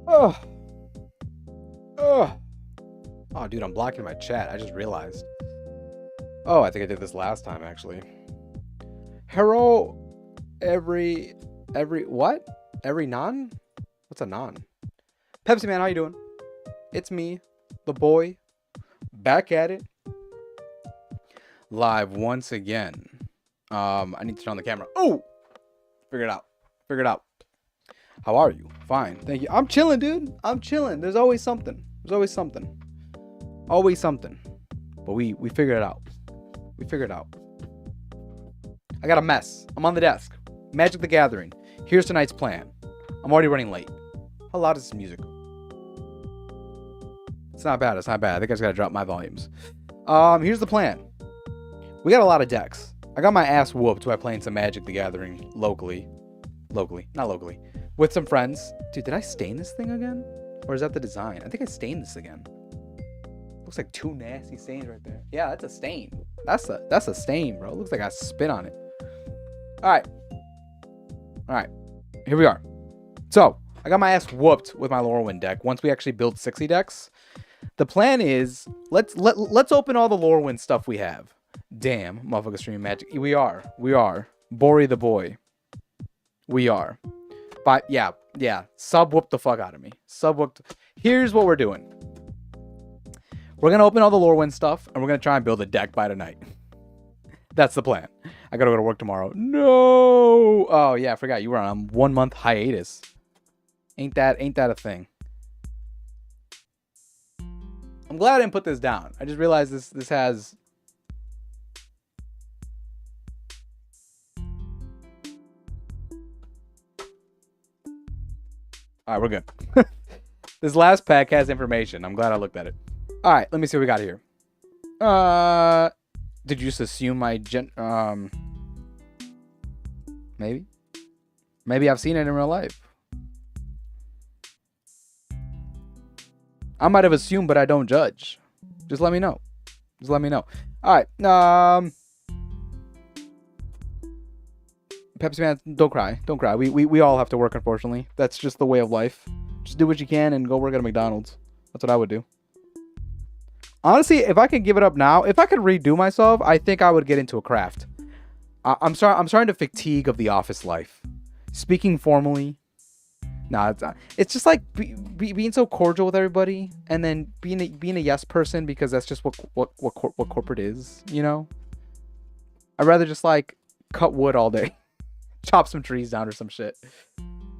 Oh, oh, oh, dude, I'm blocking my chat. I just realized. Oh, I think I did this last time actually. Hello, every what? Every non? What's a non? Pepsi Man, how you doing? It's me, the boy, back at it, live once again. I need to turn on the camera. Oh, figure it out. Figure it out. How are you? Fine, thank you. I'm chilling, dude. I'm chilling. There's always something. There's always something. Always something. But we figured it out. We figured it out. I got a mess. I'm on the desk. Magic the Gathering. Here's tonight's plan. I'm already running late. How loud is this music? It's not bad. It's not bad. I think I just gotta drop my volumes. Here's the plan. We got a lot of decks. I got my ass whooped by playing some Magic the Gathering locally. Not locally. With some friends. Dude, did I stain this thing again? Or is that the design? I think I stained this again. Looks like two nasty stains right there. Yeah, that's a stain. That's a stain, bro. It looks like I spit on it. Alright. Alright. Here we are. So, I got my ass whooped with my Lorwyn deck once we actually build 60 decks. The plan is, let's open all the Lorwyn stuff we have. Damn, motherfucker streaming Magic. We are. Bori the boy. We are. But yeah. Sub whoop the fuck out of me. Sub whooped. Here's what we're doing. We're gonna open all the Lorwyn stuff, and we're gonna try and build a deck by tonight. That's the plan. I gotta go to work tomorrow. No. Oh yeah, I forgot you were on a 1 month hiatus. Ain't that a thing? I'm glad I didn't put this down. I just realized this has. All right, we're good. This last pack has information. I'm glad I looked at it. All right, let me see what we got here. Did you just assume my maybe I've seen it in real life. I might have assumed, but I don't judge. Just let me know. All right. Pepsi Man, don't cry. We all have to work, unfortunately. That's just the way of life. Just do what you can and go work at a McDonald's. That's what I would do. Honestly, if I could give it up now, if I could redo myself, I think I would get into a craft. I'm starting to fatigue of the office life. Speaking formally, nah, it's just like being so cordial with everybody, and then being a yes person because that's just what corporate is, you know. I'd rather just like cut wood all day, chop some trees down or some shit.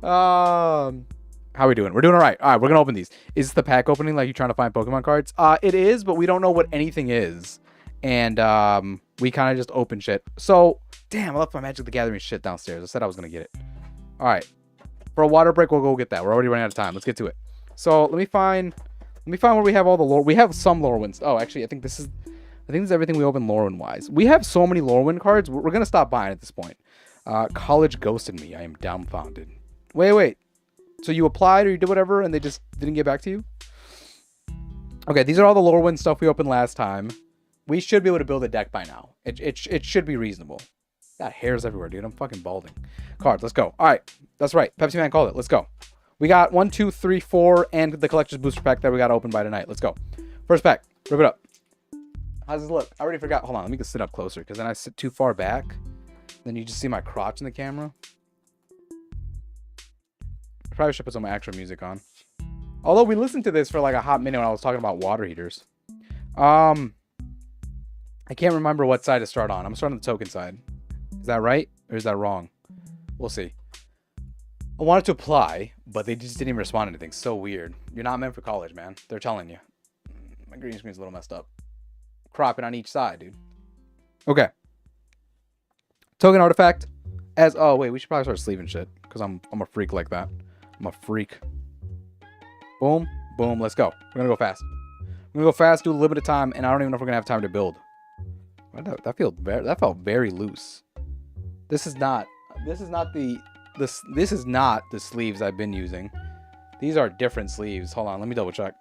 How are we doing? We're doing all right. All right, we're gonna open these. Is the pack opening like you trying to find Pokemon cards? It is, but we don't know what anything is, and we kind of just open shit. So damn, I left my Magic the Gathering shit downstairs. I said I was gonna get it. All right. For a water break, we'll go get that. We're already running out of time. Let's get to it. So let me find where we have all the lore. We have some Lorwyn. Oh, actually, I think this is everything we open Lorwyn wise. We have so many Lorwyn cards. We're gonna stop buying at this point. College ghosted me. I am dumbfounded. Wait. So you applied or you did whatever, and they just didn't get back to you? Okay, these are all the Lorwyn stuff we opened last time. We should be able to build a deck by now. It should be reasonable. Got hairs everywhere, dude. I'm fucking balding. Cards, let's go. All right, that's right. Pepsi Man called it. Let's go. We got 1, 2, 3, 4, and the collector's booster pack that we got to open by tonight. Let's go. First pack. Rip it up. How's this look? I already forgot. Hold on. Let me just sit up closer because then I sit too far back. Then you just see my crotch in the camera. I probably should put some actual music on. Although we listened to this for like a hot minute when I was talking about water heaters. I can't remember what side to start on. I'm starting on the token side. Is that right? Or is that wrong? We'll see. I wanted to apply, but they just didn't even respond to anything. So weird. You're not meant for college, man. They're telling you. My green screen's a little messed up. Cropping on each side, dude. Okay. Token artifact. Oh, wait. We should probably start sleeving shit. Because I'm a freak like that. I'm a freak. Boom. Boom. Let's go. We're going to go fast. We're going to go fast, do a little bit of time, and I don't even know if we're going to have time to build. That felt very loose. This is not the sleeves I've been using. These are different sleeves. Hold on, let me double check.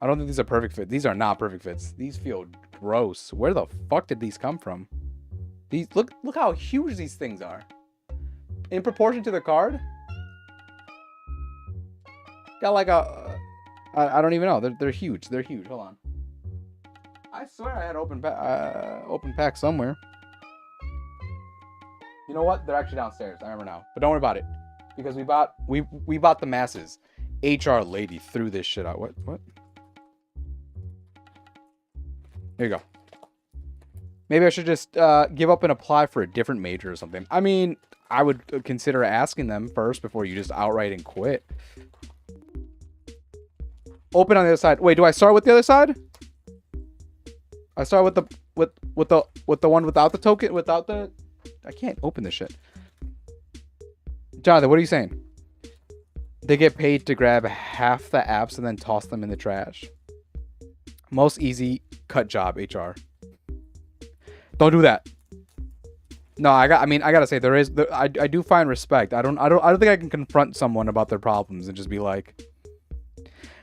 I don't think these are perfect fit. These are not perfect fits. These feel gross. Where the fuck did these come from? These look how huge these things are. In proportion to the card. Got like a... I don't even know. They're huge. They're huge. Hold on. I swear I had open pack somewhere. You know what? They're actually downstairs. I remember now. But don't worry about it. Because we bought the masses. HR lady threw this shit out. What? There you go. Maybe I should just give up and apply for a different major or something. I mean, I would consider asking them first before you just outright and quit. Open on the other side. Wait, do I start with the other side? I start with the one without the token, without the... I can't open this shit. Jonathan, what are you saying? They get paid to grab half the apps and then toss them in the trash. Most easy cut job, HR. Don't do that. No, I gotta say I do find respect. I don't think I can confront someone about their problems and just be like,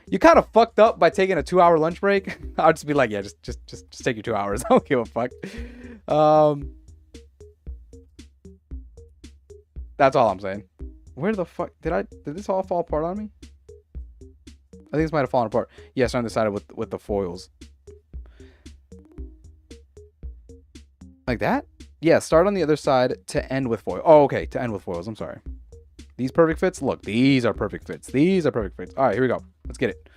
you kind of fucked up by taking a 2-hour lunch break. I'll just be like, yeah, just take your 2 hours. I don't give a fuck. That's all I'm saying. Where the fuck did this all fall apart on me? I think this might have fallen apart. Yes, on the side with the foils. Like that? Yeah, start on the other side to end with foil. Oh, okay, to end with foils. I'm sorry. These perfect fits? Look, these are perfect fits. These are perfect fits. All right, here we go. Let's get it.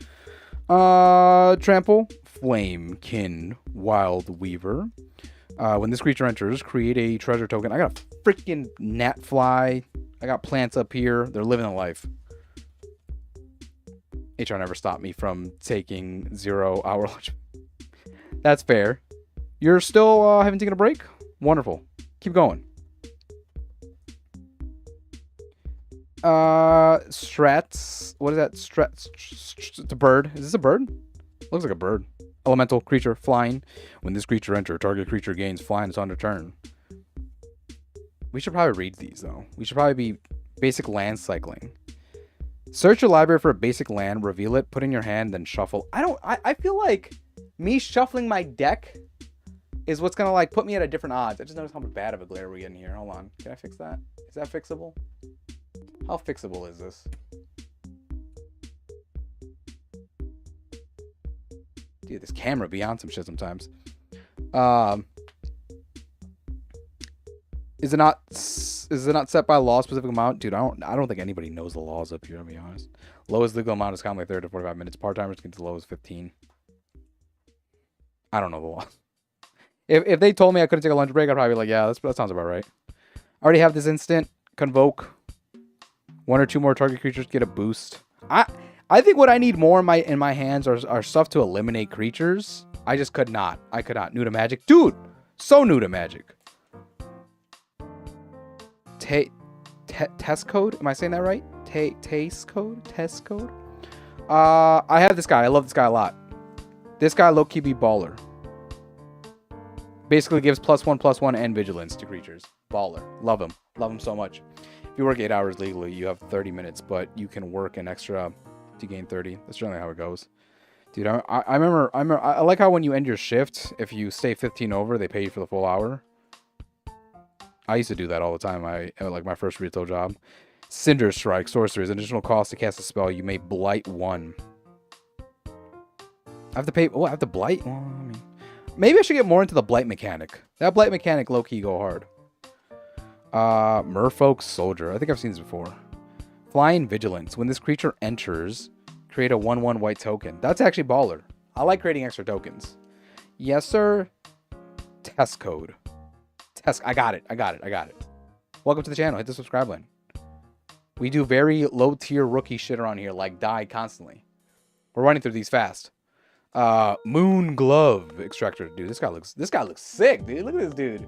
Trample, Flamekin, Wild Weaver. When this creature enters, create a treasure token. I got a freaking gnat fly. I got plants up here. They're living a life. HR never stopped me from taking 0-hour lunch. That's fair. You're still haven't taken a break? Wonderful. Keep going. Strats. What is that? It's a bird. Is this a bird? Looks like a bird. Elemental creature, flying. When this creature enters, target creature gains flying on turn. We should probably read these, though. We should probably be basic land cycling. Search your library for a basic land, reveal it, put in your hand, then shuffle. I feel like me shuffling my deck is what's gonna like put me at a different odds. I just noticed how bad of a glare we get in here. Hold on. Can I fix that? Is that fixable? How fixable is this? Dude, this camera be on some shit sometimes. Is it not set by law specific amount? Dude, I don't think anybody knows the laws up here, to be honest. Lowest legal amount is commonly 30 to 45 minutes. Part-timers get as low as 15. I don't know the law. If they told me I couldn't take a lunch break, I'd probably be like, yeah, that sounds about right. I already have this instant. Convoke. 1 or 2 more target creatures get a boost. I think what I need more in my hands are stuff to eliminate creatures. I just could not. I could not. New to Magic. Dude! So new to Magic. Test code? Am I saying that right? Taste code? Test code? I have this guy. I love this guy a lot. This guy low-key be baller. Basically gives +1/+1 and vigilance to creatures. Baller. Love him. Love him so much. If you work 8 hours legally, you have 30 minutes, but you can work an extra to gain 30. That's generally how it goes. Dude, I remember, I like how when you end your shift, if you stay 15 over, they pay you for the full hour. I used to do that all the time. Like my first retail job. Cinder Strike, sorcery is an additional cost to cast a spell. You may blight 1. I have to pay. Oh, I have to blight. Well, I mean, maybe I should get more into the blight mechanic. That blight mechanic low key go hard. Merfolk Soldier. I think I've seen this before. Flying Vigilance. When this creature enters, create a 1/1 white token. That's actually baller. I like creating extra tokens. Yes, sir. Test code. I got it. Welcome to the channel. Hit the subscribe button. We do very low tier rookie shit around here, like die constantly. We're running through these fast. Moon Glove Extractor. Dude, this guy looks sick, dude. Look at this dude.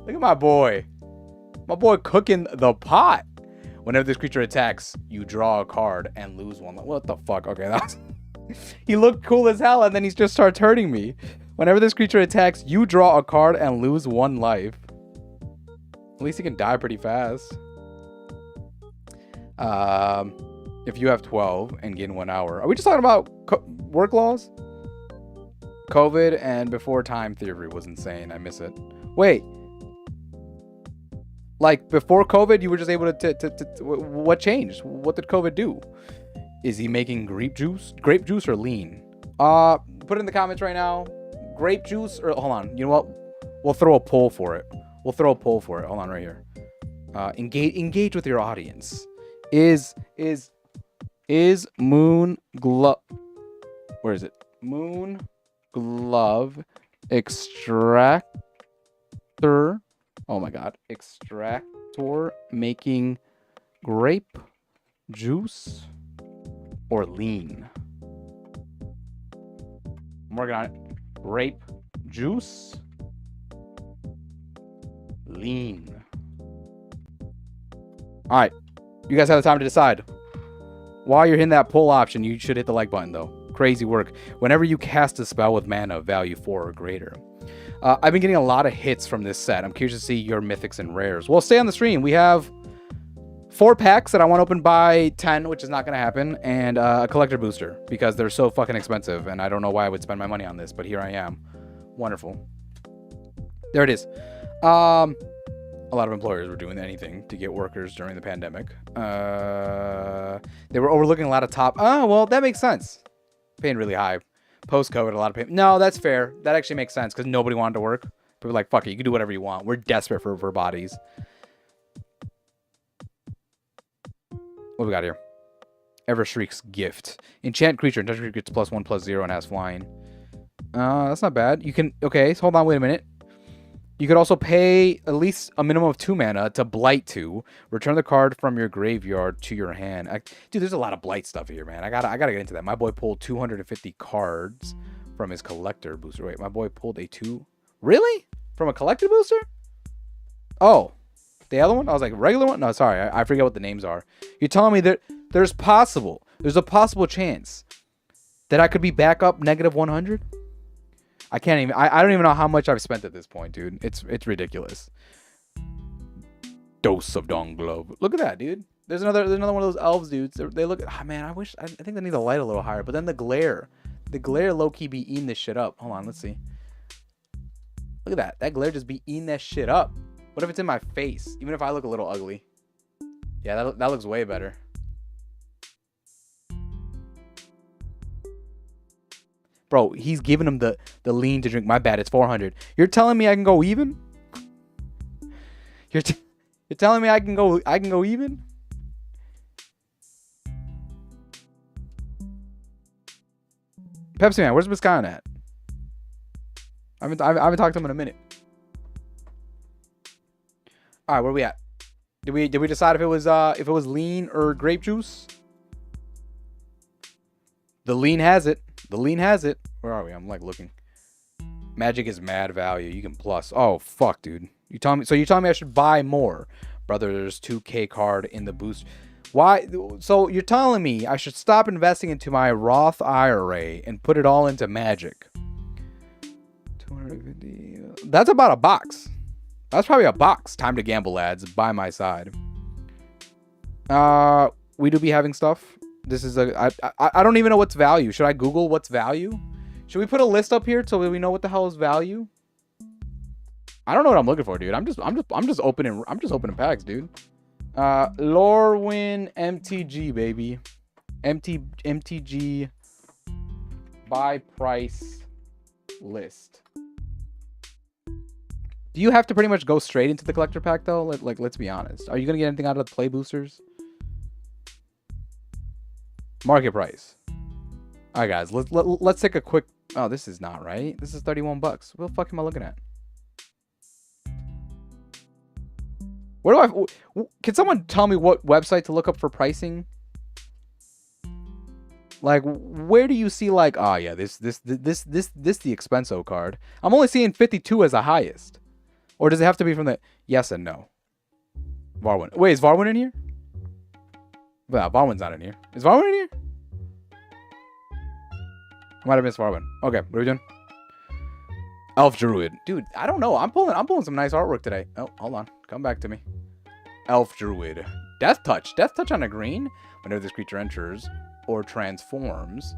Look at my boy. My boy cooking the pot. Whenever this creature attacks, you draw a card and lose 1. What the fuck? Okay, that's he looked cool as hell, and then he just starts hurting me. Whenever this creature attacks, you draw a card and lose 1 life. At least he can die pretty fast. If you have 12 and gain 1 hour. Are we just talking about work laws? COVID and before time theory was insane. I miss it. Wait. Like before COVID, you were just able to what changed? What did COVID do? Is he making grape juice? Grape juice or lean? Put it in the comments right now. Grape juice or hold on. You know what? We'll throw a poll for it. Hold on right here. Engage with your audience. Is Moon Glove? Where is it? Moon Glove Extractor. Oh my God. Extractor making grape juice or lean? I'm working on it. Grape juice, lean. All right. You guys have the time to decide. While you're hitting that pull option, you should hit the like button, though. Crazy work. Whenever you cast a spell with mana value 4 or greater. I've been getting a lot of hits from this set. I'm curious to see your mythics and rares. Well, stay on the stream. We have 4 packs that I want to open by 10, which is not going to happen, and a collector booster because they're so fucking expensive, and I don't know why I would spend my money on this, but here I am. Wonderful. There it is. A lot of employers were doing anything to get workers during the pandemic. They were overlooking a lot of top... Oh, well, that makes sense. Paying really high. Post-COVID, a lot of pay... No, that's fair. That actually makes sense because nobody wanted to work. People were like, fuck it, you can do whatever you want. We're desperate for bodies. What do we got here? Evershriek's Gift. Enchant creature. Enchant creature gets +1/+0 and has flying. That's not bad. You can... Okay, so hold on, wait a minute. You could also pay at least a minimum of 2 mana to Blight 2. Return the card from your graveyard to your hand. Dude, there's a lot of Blight stuff here, man. I gotta get into that. My boy pulled 250 cards from his collector booster. Wait, my boy pulled a 2... Really? From a collector booster? Oh. The other one? I was like, regular one? No, sorry. I forget what the names are. You're telling me that there's a possible chance that I could be back up -100? I can't even... I don't even know how much I've spent at this point, dude. It's ridiculous. Dose of Dawn Glove. Look at that, dude. There's another one of those elves, dudes. They look... Ah, man, I think they need the light a little higher. But then the glare. The glare low-key be eating this shit up. Hold on, let's see. Look at that. That glare just be eating that shit up. What if it's in my face? Even if I look a little ugly. Yeah, that looks way better. Bro, he's giving him the lean to drink. My bad, it's 400. You're telling me I can go even? You're telling me I can go even? Pepsi Man, where's Biscayne at? I haven't talked to him in a minute. All right, where are we at? Did we decide if it was lean or grape juice? The lean has it. The lean has it. Where are we? I'm like looking. Magic is mad value. You can plus. Oh fuck, dude. You telling me I should buy more, brother? There's 2K card in the boost. Why? So you're telling me I should stop investing into my Roth IRA and put it all into Magic? 250. That's about a box. That's probably a box. Time to gamble, lads. By my side. We do be having stuff. This is I don't even know what's value. Should I Google what's value? Should we put a list up here so we know what the hell is value? I don't know what I'm looking for, dude. I'm just opening packs, dude. Lorwyn MTG, baby. MTG buy price list. Do you have to pretty much go straight into the collector pack though? Like let's be honest. Are you gonna get anything out of the play boosters? Market price. All right, guys. Let's take a quick. Oh, this is not right. This is $31. What the fuck am I looking at? Where do I? Can someone tell me what website to look up for pricing? Like, where do you see like? Oh yeah, this the Expenso card. I'm only seeing 52 as the highest. Or does it have to be from the yes and no? Varwin. Wait, is Varwin in here? Well, Varwin's not in here. Is Varwin in here? I might have missed Varwin. Okay, what are we doing? Elf Druid. Dude, I don't know. I'm pulling some nice artwork today. Oh, hold on. Come back to me. Elf Druid. Death Touch. Death Touch on a green. Whenever this creature enters or transforms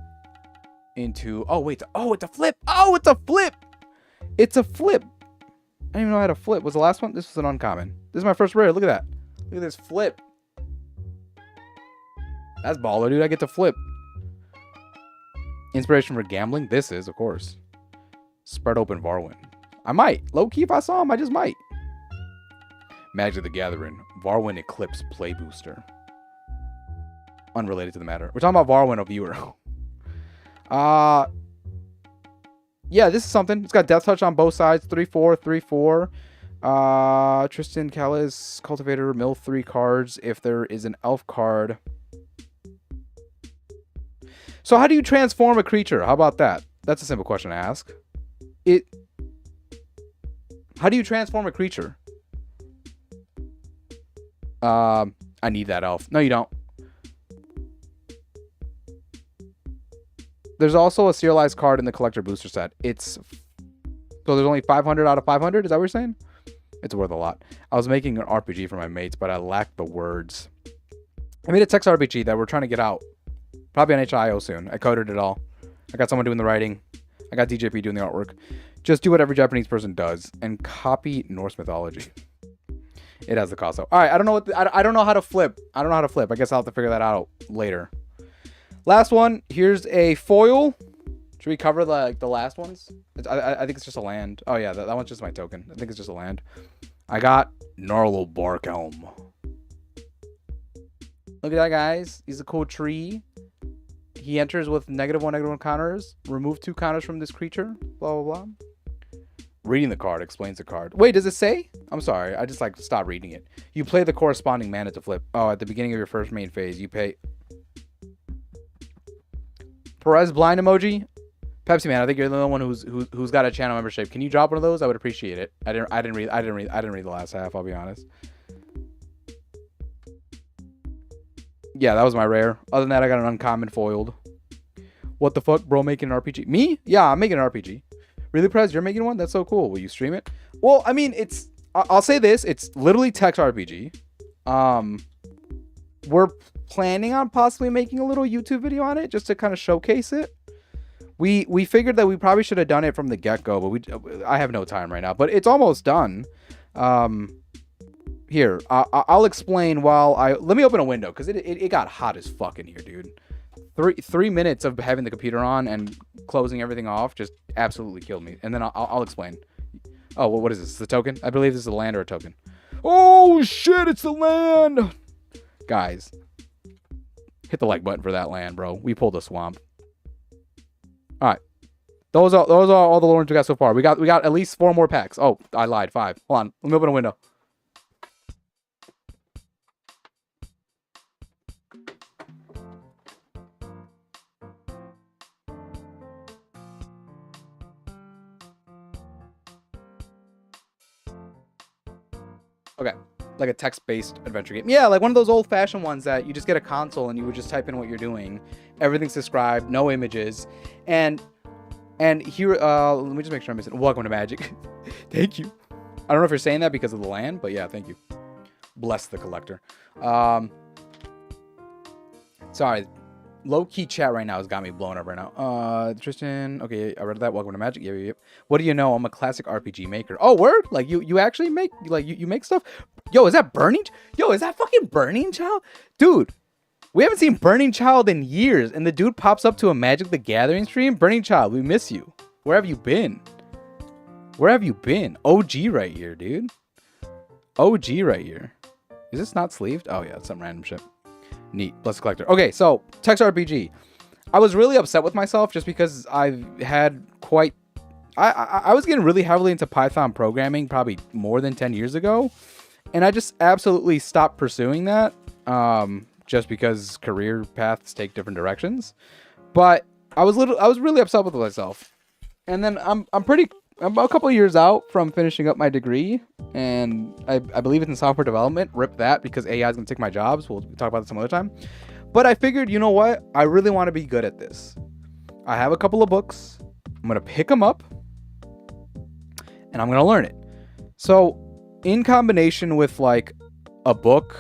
into... Oh, wait. Oh, it's a flip. Oh, it's a flip. It's a flip. I didn't even know how to flip. Was the last one? This was an uncommon. This is my first rare. Look at that. Look at this flip. That's baller, dude. I get to flip. Inspiration for gambling? This is, of course. Spread open Varwin. I might. Low-key, if I saw him, I just might. Magic the Gathering. Varwin Eclipse Play Booster. Unrelated to the matter. We're talking about Varwin, a viewer. Yeah, this is something. It's got Death Touch on both sides. 3/4, 3/4. Tristan Callis, Cultivator, mill 3 cards if there is an elf card. So how do you transform a creature? How about that? That's a simple question to ask. How do you transform a creature? I need that elf. No, you don't. There's also a serialized card in the collector booster set. So there's only 500 out of 500. Is that what you're saying? It's worth a lot. I was making an RPG for my mates, but I lacked the words. I made a text RPG that we're trying to get out. Probably on HIO soon. I coded it all. I got someone doing the writing. I got DJP doing the artwork. Just do what every Japanese person does and copy Norse mythology. It has the cost. All right, I don't know I don't know how to flip. I guess I'll have to figure that out later. Last one. Here's a foil. Should we cover the last ones? I think it's just a land. Oh yeah, that one's just my token. I think it's just a land. I got Gnarled Bark Elm. Look at that, guys. He's a cool tree. He enters with -1/-1 counters. Remove 2 counters from this creature. Blah, blah, blah. Reading the card explains the card. Wait, does it say? I'm sorry. I just stop reading it. You play the corresponding mana to flip. Oh, at the beginning of your first main phase, you pay. Perez blind emoji. Pepsi Man, I think you're the only one who's got a channel membership. Can you drop one of those? I would appreciate it. I didn't read the last half, I'll be honest. Yeah, that was my rare. Other than that, I got an uncommon foiled. What the fuck, bro? Making an RPG? Me? Yeah, I'm making an RPG. Really, Prez? You're making one? That's so cool. Will you stream it? Well, I mean, I'll say this. It's literally text RPG. We're planning on possibly making a little YouTube video on it just to kind of showcase it. We figured that we probably should have done it from the get-go, but I have no time right now. But it's almost done. Here, I'll explain while let me open a window because it got hot as fuck in here, dude. 3 minutes of having the computer on and closing everything off just absolutely killed me. And then I'll explain. Oh, what is this? The token? I believe this is a land or a token. Oh shit! It's the land, guys. Hit the like button for that land, bro. We pulled a swamp. All right. Those are all the lords we got so far. We got at least 4 more packs. Oh, I lied. 5. Hold on. Let me open a window. Okay, like a text-based adventure game. Yeah, like one of those old-fashioned ones that you just get a console and you would just type in what you're doing. Everything's described, no images. And here, let me just make sure I'm missing. Welcome to Magic. Thank you. I don't know if you're saying that because of the land, but yeah, thank you. Bless the collector. Sorry. Low-key chat right now has got me blown up right now. Tristan, okay, I read that. Welcome to Magic. Yep. What do you know? I'm a classic RPG maker. Oh, word? Like you actually make you make stuff? Yo, is that Burning? Yo, is that fucking Burning Child? Dude, we haven't seen Burning Child in years, and the dude pops up to a Magic the Gathering stream. Burning Child, we miss you. Where have you been? Where have you been? OG right here, dude. OG right here. Is this not sleeved? Oh yeah, it's some random shit. Neat. Bless collector. Okay, so text RPG. I was really upset with myself just because I've had quite. I was getting really heavily into Python programming probably more than 10 years ago, and I just absolutely stopped pursuing that. Just because career paths take different directions. But I was really upset with myself, and then I'm a couple of years out from finishing up my degree, and I believe it's in software development. Rip that, because AI is going to take my jobs. We'll talk about that some other time. But I figured, you know what? I really want to be good at this. I have a couple of books. I'm going to pick them up, and I'm going to learn it. So in combination with like a book,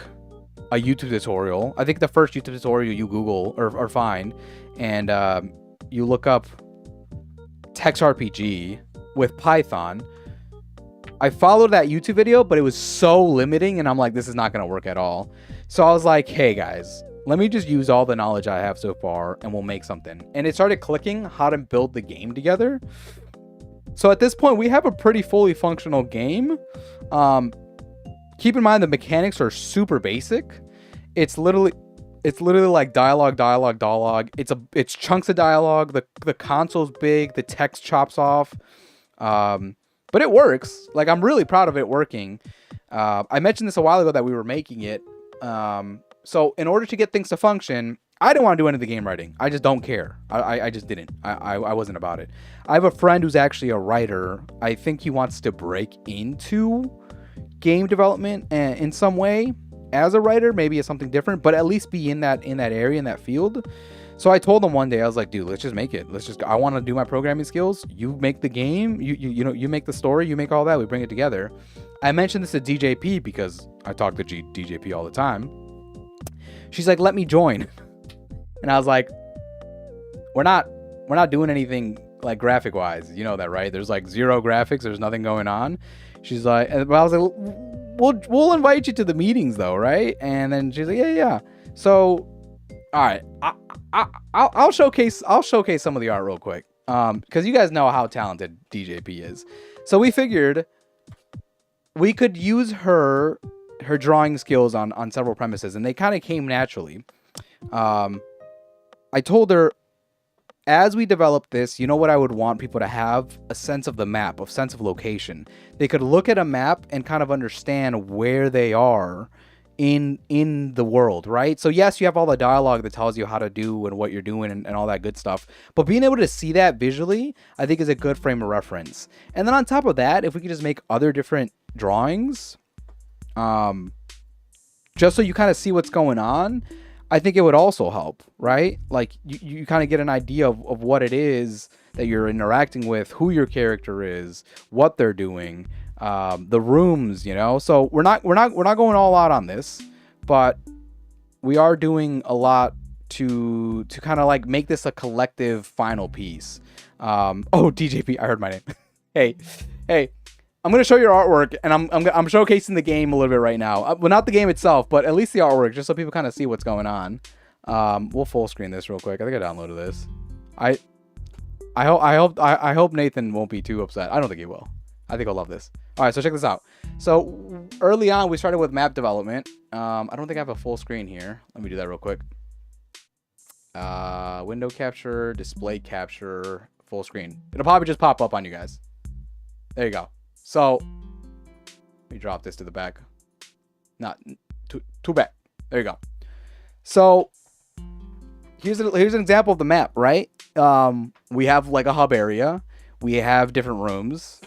a YouTube tutorial, I think the first YouTube tutorial you Google or find, and you look up text RPG with Python. I followed that YouTube video, but it was so limiting, and I'm like, this is not going to work at all. So I was like, hey guys, let me just use all the knowledge I have so far and we'll make something. And it started clicking how to build the game together. So at this point, we have a pretty fully functional game. Keep in mind the mechanics are super basic. It's literally like dialogue. It's chunks of dialogue. The console's big. The text chops off. But it works. Like, I'm really proud of it working. I mentioned this a while ago that we were making it. So in order to get things to function, I didn't want to do any of the game writing. I just don't care. I just didn't. I wasn't about it. I have a friend who's actually a writer. I think he wants to break into game development in some way as a writer, maybe as something different, but at least be in that area, in that field. So I told him one day, I was like, dude, let's just make it. I want to do my programming skills. You make the game. You make the story. You make all that. We bring it together. I mentioned this to DJP because I talk to DJP all the time. She's like, let me join. And I was like, we're not doing anything like graphic wise. You know that, right? There's like zero graphics. There's nothing going on. She's like, but I was like, we'll invite you to the meetings though, right? And then she's like, yeah. So, all right, I'll showcase some of the art real quick, because you guys know how talented DJP is. So we figured we could use her drawing skills on several premises, and they kind of came naturally. I told her, as we develop this, you know what I would want people to have? A sense of the map, a sense of location. They could look at a map and kind of understand where they are in the world, right? So yes, you have all the dialogue that tells you how to do and what you're doing and all that good stuff. But being able to see that visually, I think is a good frame of reference. And then on top of that, if we could just make other different drawings, just so you kind of see what's going on, I think it would also help, right? Like you kind of get an idea of what it is that you're interacting with, who your character is, what they're doing, the rooms, you know. So we're not going all out on this, but we are doing a lot to kind of like make this a collective final piece. Oh, DJP, I heard my name. hey. I'm going to show your artwork, and I'm showcasing the game a little bit right now. Well, not the game itself, but at least the artwork, just so people kind of see what's going on. We'll full screen this real quick. I think I downloaded this. I hope Nathan won't be too upset. I don't think he will. I think he'll love this. All right, so check this out. So early on, we started with map development. I don't think I have a full screen here. Let me do that real quick. Window capture, display capture, full screen. It'll probably just pop up on you guys. There you go. So, let me drop this to the back. Not too back. There you go. So, here's an example of the map, right? We have like a hub area. We have different rooms.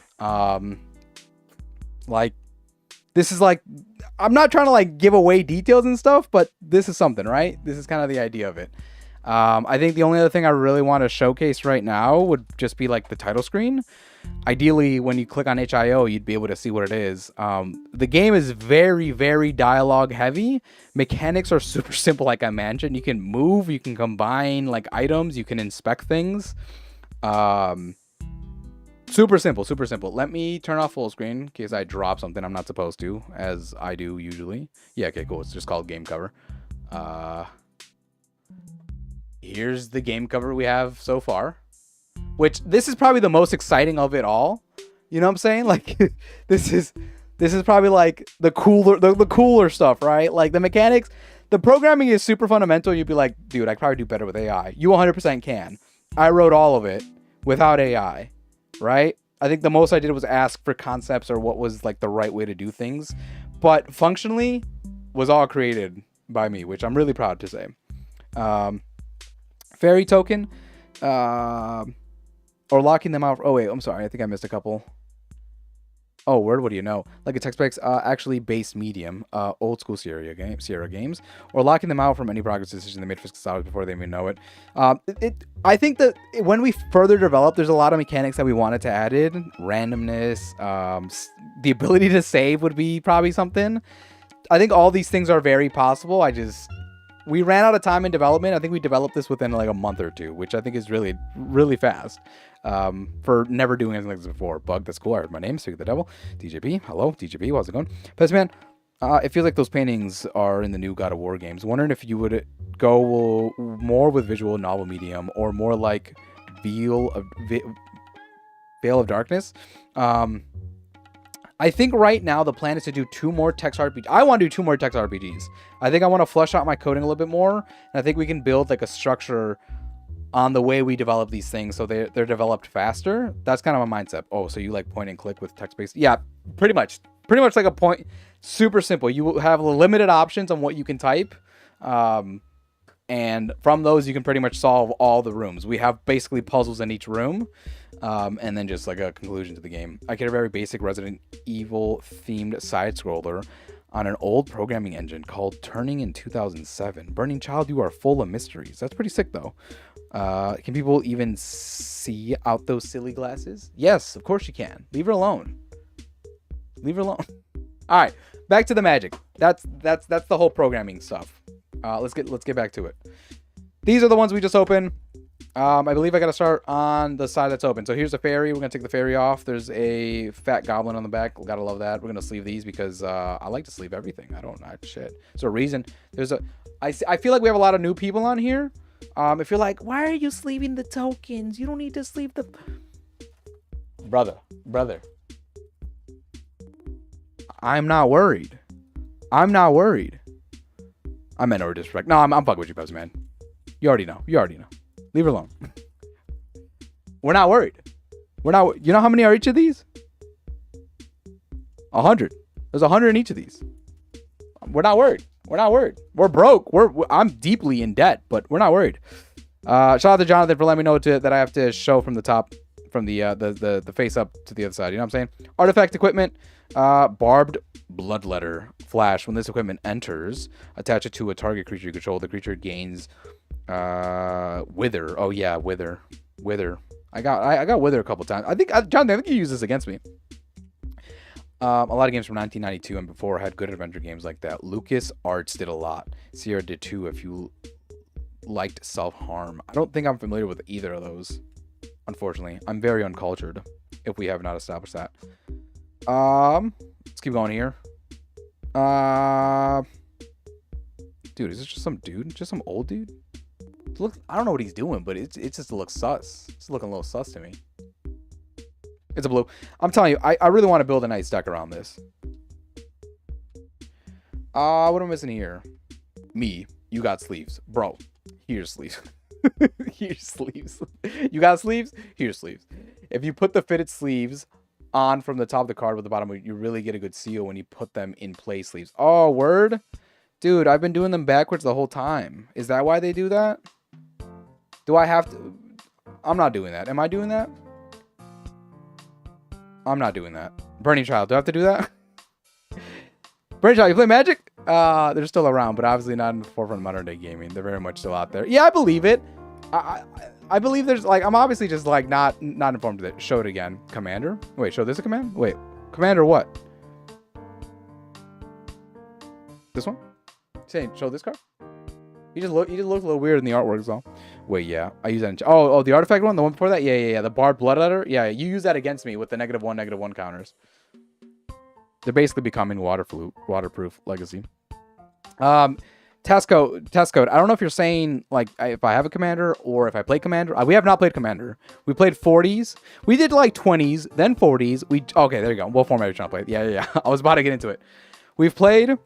Like, this is like, I'm not trying to like give away details and stuff, but this is something, right? This is kind of the idea of it. I think the only other thing I really want to showcase right now would just be like the title screen. Ideally, when you click on HIO, you'd be able to see what it is. The game is very, very dialogue heavy. Mechanics are super simple, like I mentioned. You can move, you can combine like items, you can inspect things. Super simple, super simple. Let me turn off full screen in case I drop something I'm not supposed to, as I do usually. Yeah, okay, cool. It's just called game cover. Here's the game cover we have so far. Which, this is probably the most exciting of it all. You know what I'm saying? Like, this is probably like the cooler stuff, right? Like the mechanics, the programming is super fundamental. You'd be like, dude, I could probably do better with AI. You 100% can. I wrote all of it without AI, right? I think the most I did was ask for concepts or what was like the right way to do things. But functionally, was all created by me, which I'm really proud to say. Fairy token. Or locking them out. Oh, wait. I'm sorry. I think I missed a couple. Oh, word. What do you know? Like a text box, actually base medium, old school Sierra games, or locking them out from any progress decision they made for 6 hours before they even know it. I think that when we further develop, there's a lot of mechanics that we wanted to add in. Randomness, the ability to save would be probably something. I think all these things are very possible. We ran out of time in development. I think we developed this within like a month or two, which I think is really, really fast. For never doing anything like this before. Bug, that's cool. I heard my name, Speak of the Devil. DJP, hello, DJP, how's it going? Pesman, it feels like those paintings are in the new God of War games. Wondering if you would go more with visual novel medium or more like Veil of Darkness. I think right now the plan is to do 2 more text RPGs. I want to do 2 more text RPGs. I think I want to flesh out my coding a little bit more, and I think we can build like a structure on the way we develop these things so they're developed faster. That's kind of my mindset. Oh, so you like point and click with text-based? Yeah, pretty much like a point. Super simple. You will have limited options on what you can type, and from those you can pretty much solve all the rooms. We have basically puzzles in each room, and then just like a conclusion to the game. I get a very basic Resident Evil themed side scroller on an old programming engine called Turning in 2007. Burning Child, you are full of mysteries. That's pretty sick though. Can people even see out those silly glasses? Yes, of course you can. Leave her alone. Leave her alone. All right, back to the magic. That's the whole programming stuff. Let's get back to it. These are the ones we just opened. I believe I got to start on the side that's open. So here's the ferry. We're going to take the ferry off. There's a fat goblin on the back. Got to love that. We're going to sleeve these because I like to sleeve everything. I don't know. Shit. There's a reason. I feel like we have a lot of new people on here. If you're like, why are you sleeving the tokens? You don't need to sleeve the... Brother. I'm not worried. I meant no disrespect. No, I'm fucking with you, Pepsi, man. You already know. Leave her alone. We're not worried. You know how many are each of these? 100. There's 100 in each of these. We're not worried. We're broke. I'm deeply in debt, but we're not worried. Shout out to Jonathan for letting me know that I have to show from the top, from the face up to the other side. You know what I'm saying? Artifact equipment. Barbed bloodletter flash. When this equipment enters, attach it to a target creature you control. The creature gains wither. Oh yeah, wither. I got wither a couple times. Jonathan, I think you used this against me. A lot of games from 1992 and before had good adventure games like that. Lucas Arts did a lot. Sierra did too. If you liked self-harm, I don't think I'm familiar with either of those. Unfortunately, I'm very uncultured. If we have not established that. Let's keep going here. Dude, is this just some dude? Just some old dude? Look, I don't know what he's doing, but it's just looks sus. It's looking a little sus to me. It's a blue. I'm telling you, I really want to build a nice deck around this. What am I missing here? Me. You got sleeves. Bro, here's sleeves. Here's sleeves. You got sleeves? Here's sleeves. If you put the fitted sleeves on from the top of the card with the bottom, you really get a good seal when you put them in play sleeves. Oh, word? Dude, I've been doing them backwards the whole time. Is that why they do that? Do I have to? I'm not doing that. Am I doing that? I'm not doing that. Burning Child, do I have to do that? Burning Child, you play Magic? They're still around, but obviously not in the forefront of modern day gaming. They're very much still out there. Yeah, I believe it. I believe there's like, I'm obviously just like not informed of it. Show it again. Commander? Wait, show this a command? Wait, Commander what? This one? Saying show this card? You just look a little weird in the artwork, so. Wait, yeah, I use that in oh, the artifact one, the one before that? Yeah, the barbed bloodletter. Yeah, you use that against me with the -1/-1 counters. They're basically becoming waterproof legacy. Task code. I don't know if you're saying like if I have a commander or if I play commander. We have not played commander. We played 40s. We did like 20s, then 40s. Okay, there you go. What format are you trying to play? Yeah. I was about to get into it. We started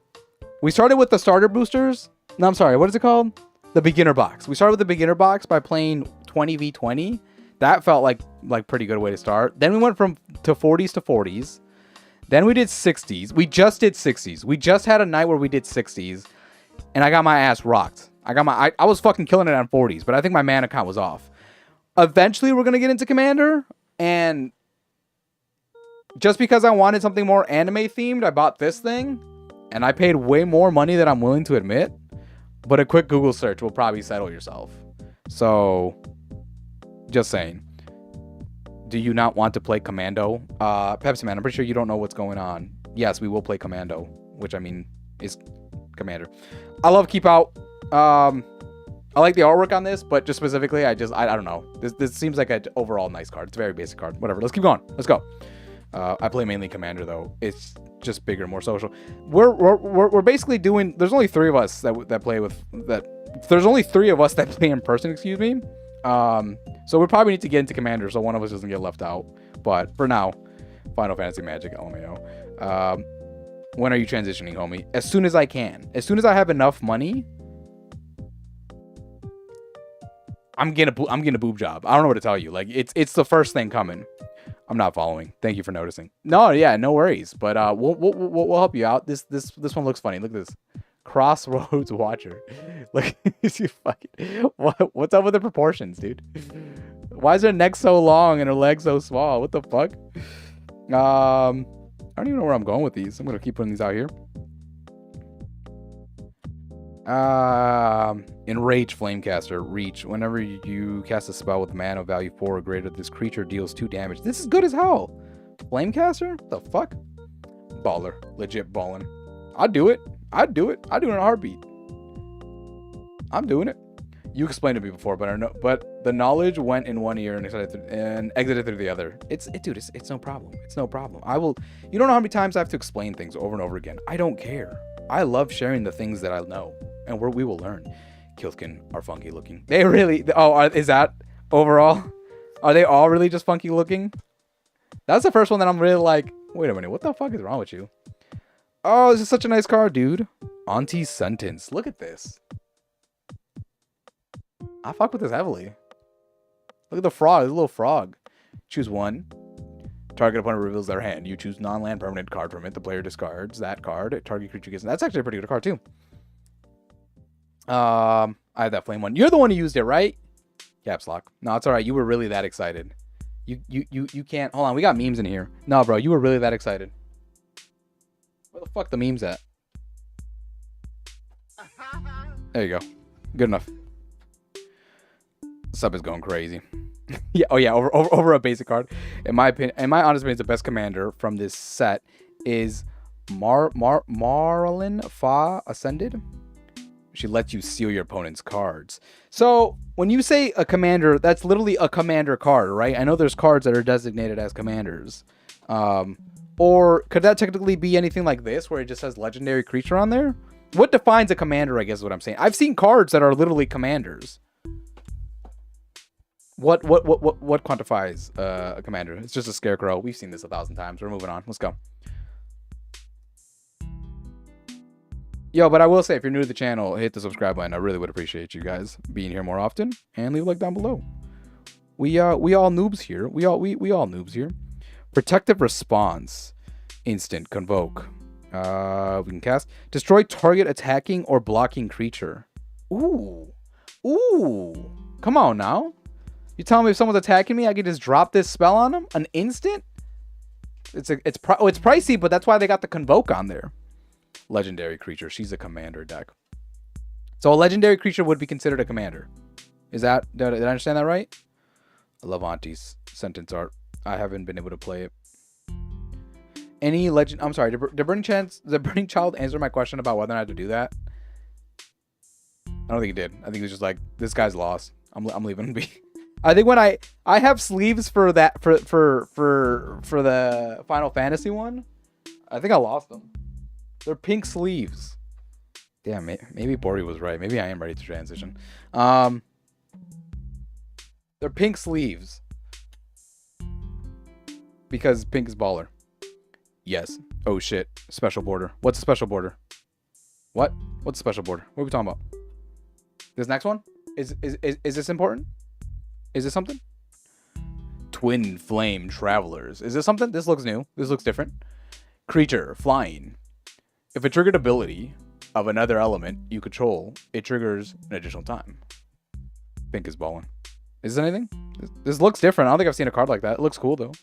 with the starter boosters. No, I'm sorry. What is it called? The beginner box. We started with the beginner box by playing 20v20. That felt like pretty good way to start. Then we went to 40s to 40s. Then we did 60s. We just did 60s. We just had a night where we did 60s. And I got my ass rocked. I was fucking killing it on 40s, but I think my mana count was off. Eventually, we're going to get into Commander. And just because I wanted something more anime themed, I bought this thing. And I paid way more money than I'm willing to admit. But a quick Google search will probably settle yourself. So, just saying. Do you not want to play Commando? Pepsi Man, I'm pretty sure you don't know what's going on. Yes, we will play Commando, which I mean is Commander. I love Keep Out. I like the artwork on this, but just specifically, I don't know. This seems like an overall nice card. It's a very basic card. Whatever. Let's keep going. Let's go. I play mainly Commander though. It's just bigger, more social. We're basically doing. There's only 3 of us that play with that. There's only 3 of us that play in person. Excuse me. So we probably need to get into Commander so one of us doesn't get left out. But for now, Final Fantasy Magic LMAO. When are you transitioning, homie? As soon as I can. As soon as I have enough money. I'm getting a boob job. I don't know what to tell you. Like it's the first thing coming. I'm not following. Thank you for noticing. No, yeah, no worries. But we'll help you out. This one looks funny. Look at this. Crossroads Watcher. Look, you fucking. What's up with the proportions, dude? Why is her neck so long and her legs so small? What the fuck? I don't even know where I'm going with these. I'm gonna keep putting these out here. Enrage Flamecaster. Reach. Whenever you cast a spell with mana value 4 or greater, this creature deals 2 damage. This is good as hell. Flamecaster? The fuck? Baller. Legit balling. I'd do it. I'd do it in a heartbeat. I'm doing it. You explained to me before, but the knowledge went in one ear and exited through the other. Dude, it's no problem. It's no problem. You don't know how many times I have to explain things over and over again. I don't care. I love sharing the things that I know, and we will learn. Killskin are funky looking. They really. Is that overall? Are they all really just funky looking? That's the first one that I'm really like. Wait a minute. What the fuck is wrong with you? Oh, this is such a nice card, dude. Auntie's Sentence. Look at this. I fuck with this heavily. Look at the frog. There's a little frog. Choose one. Target opponent reveals their hand. You choose non-land permanent card from it. The player discards that card. Target creature gets. That's actually a pretty good card too. I have that flame one. You're the one who used it, right? Caps lock. No, it's all right. You were really that excited. You can't. Hold on. We got memes in here. No, bro. You were really that excited. Where the fuck the memes at? There you go. Good enough. Sub is going crazy. Yeah. Oh yeah. Over a basic card. In my opinion, in my honest opinion, the best commander from this set is Marlin Fa Ascended. She lets you seal your opponent's cards. So when you say a commander, that's literally a commander card, right? I know there's cards that are designated as commanders. Or could that technically be anything like this, where it just says legendary creature on there? What defines a commander, I guess is what I'm saying. I've seen cards that are literally commanders. What quantifies a commander? It's just a scarecrow. We've seen this 1,000 times. We're moving on. Let's go. Yo, but I will say, if you're new to the channel, hit the subscribe button. I really would appreciate you guys being here more often, and leave a like down below. We all noobs here. We all noobs here. Protective Response. Instant. Convoke. We can cast. Destroy target attacking or blocking creature. Ooh. Come on now. You telling me if someone's attacking me, I can just drop this spell on them? An instant? It's pricey, but that's why they got the Convoke on there. Legendary creature. She's a commander deck. So a legendary creature would be considered a commander. Did I understand that right? I love Auntie's Sentence art. I haven't been able to play it. Any legend... I'm sorry. Did Burning Child answer my question about whether or not to do that? I don't think he did. I think he was just like, this guy's lost. I'm leaving him be. I think when I have sleeves for that for the Final Fantasy one, I think I lost them. They're pink sleeves. Damn, maybe Bori was right. Maybe I am ready to transition. They're pink sleeves. Because pink is baller. Yes. Oh shit. Special border. What's a special border? What? What's a special border? What are we talking about? This next one? Is this important? Is this something? Twin Flame Travelers. Is this something? This looks new. This looks different. Creature. Flying. If a triggered ability of another element you control, it triggers an additional time. Pink is balling. Is this anything? This looks different. I don't think I've seen a card like that. It looks cool though.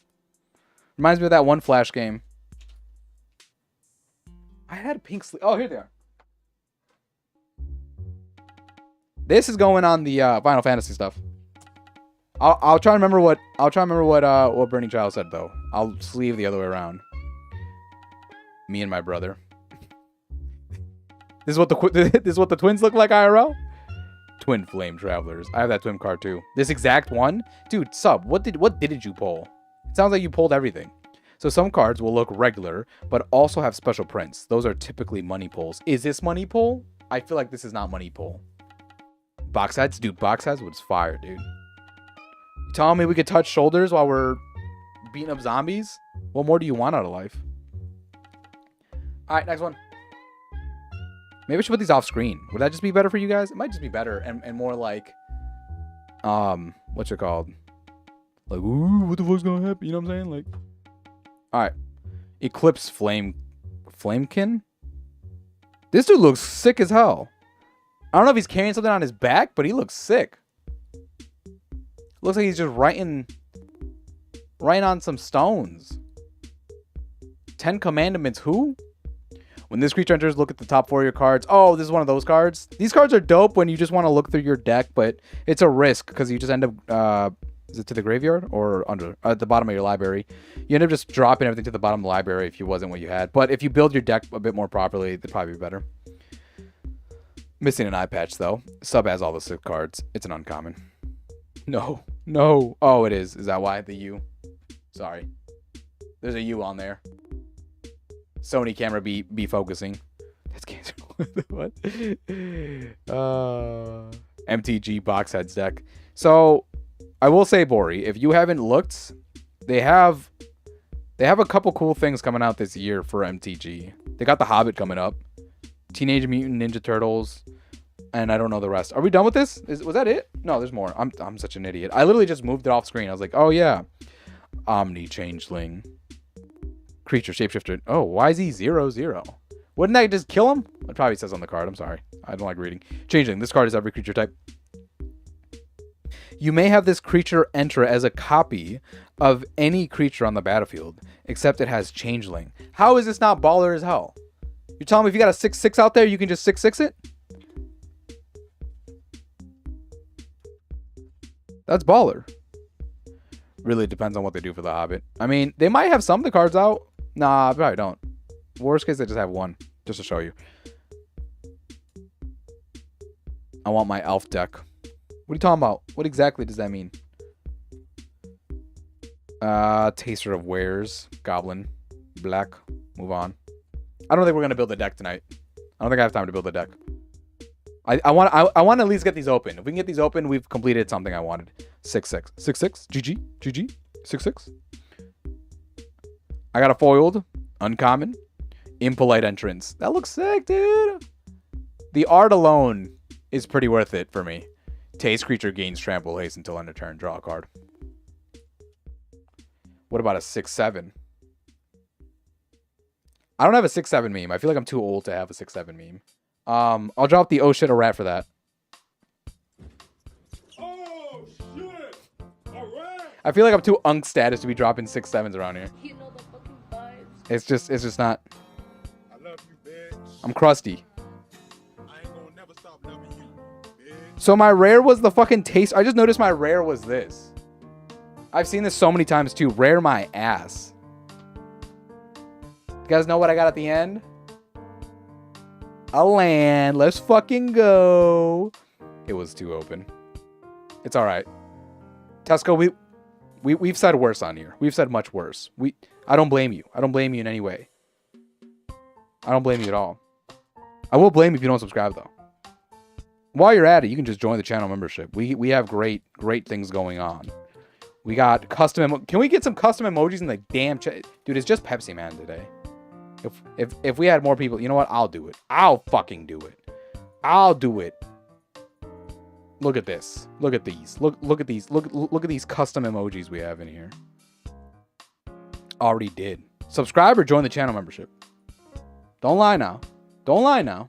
Reminds me of that one Flash game. I had a pink sleeve. Oh, here they are. This is going on the Final Fantasy stuff. I'll try to remember what Burning Child said though. I'll sleeve the other way around. Me and my brother. This is what the twins look like IRL. Twin Flame Travelers. I have that twin card too. This exact one, dude. Sub. What did you pull? It sounds like you pulled everything. So some cards will look regular, but also have special prints. Those are typically money pulls. Is this money pull? I feel like this is not money pull. Box heads? Dude, box heads was fire, dude. You telling me we could touch shoulders while we're beating up zombies? What more do you want out of life? All right, next one. Maybe I should put these off screen. Would that just be better for you guys? It might just be better and more like, what's it called? Like, ooh, what the fuck's gonna happen? You know what I'm saying? Like, all right. Eclipse Flamekin? This dude looks sick as hell. I don't know if he's carrying something on his back, but he looks sick. Looks like he's just writing on some stones. 10 Commandments, who? When this creature enters, look at the top 4 of your cards. Oh, this is one of those cards. These cards are dope when you just want to look through your deck, but it's a risk because you just end up, is it to the graveyard or under at the bottom of your library? You end up just dropping everything to the bottom of the library if you wasn't what you had. But if you build your deck a bit more properly, it'd probably be better. Missing an eye patch though. Sub has all the 6 cards. It's an uncommon. No. Oh, it is. Is that why? The U. Sorry. There's a U on there. Sony camera be focusing. That's cancer. What? MTG box heads deck. So I will say, Bori, if you haven't looked, they have a couple cool things coming out this year for MTG. They got The Hobbit coming up, Teenage Mutant Ninja Turtles, and I don't know the rest. Are we done with this? Was that it? No, there's more. I'm such an idiot. I literally just moved it off screen. I was like, oh yeah, Omni Changeling. Creature shapeshifter. Oh, why is he 0/0? Wouldn't that just kill him? It probably says on the card. I'm sorry. I don't like reading. Changeling. This card is every creature type. You may have this creature enter as a copy of any creature on the battlefield, except it has Changeling. How is this not baller as hell? You're telling me if you got a 6/6 out there, you can just 6/6 it? That's baller. Really depends on what they do for the Hobbit. I mean, they might have some of the cards out. Nah, probably don't. Worst case, they just have one, just to show you. I want my elf deck. What are you talking about? What exactly does that mean? Taster of Wares, Goblin, Black. Move on. I don't think we're gonna build a deck tonight. I don't think I have time to build a deck. I want to at least get these open. If we can get these open, we've completed something I wanted. 6/6. 6/6. GG. 6/6. I got a foiled, uncommon, impolite entrance. That looks sick, dude. The art alone is pretty worth it for me. Taste creature gains trample haste until end of turn. Draw a card. What about a 6/7? I don't have a 6/7 meme. I feel like I'm too old to have a 6/7 meme. I'll drop the oh shit a rat for that. Oh shit! A rat! I feel like I'm too unk status to be dropping 6/7s around here. You know the fucking vibes. It's just not. I love you, bitch. I'm crusty. I ain't gonna never stop loving you, bitch. So my rare was the fucking taste. I just noticed my rare was this. I've seen this so many times too. Rare my ass. You guys know what I got at the end? A land. Let's fucking go. It was too open. It's all right. Tesco, we've said worse on here. We've said much worse. I don't blame you. I don't blame you in any way. I don't blame you at all. I will blame you if you don't subscribe though. While you're at it, you can just join the channel membership. We have great things going on. We got custom. Can we get some custom emojis in the damn chat? Dude, it's just Pepsi Man today. If we had more people, you know what? I'll do it. I'll fucking do it. I'll do it. Look at this. Look at these. Look at these. Look at these custom emojis we have in here. Already did. Subscribe or join the channel membership. Don't lie now. Don't lie now.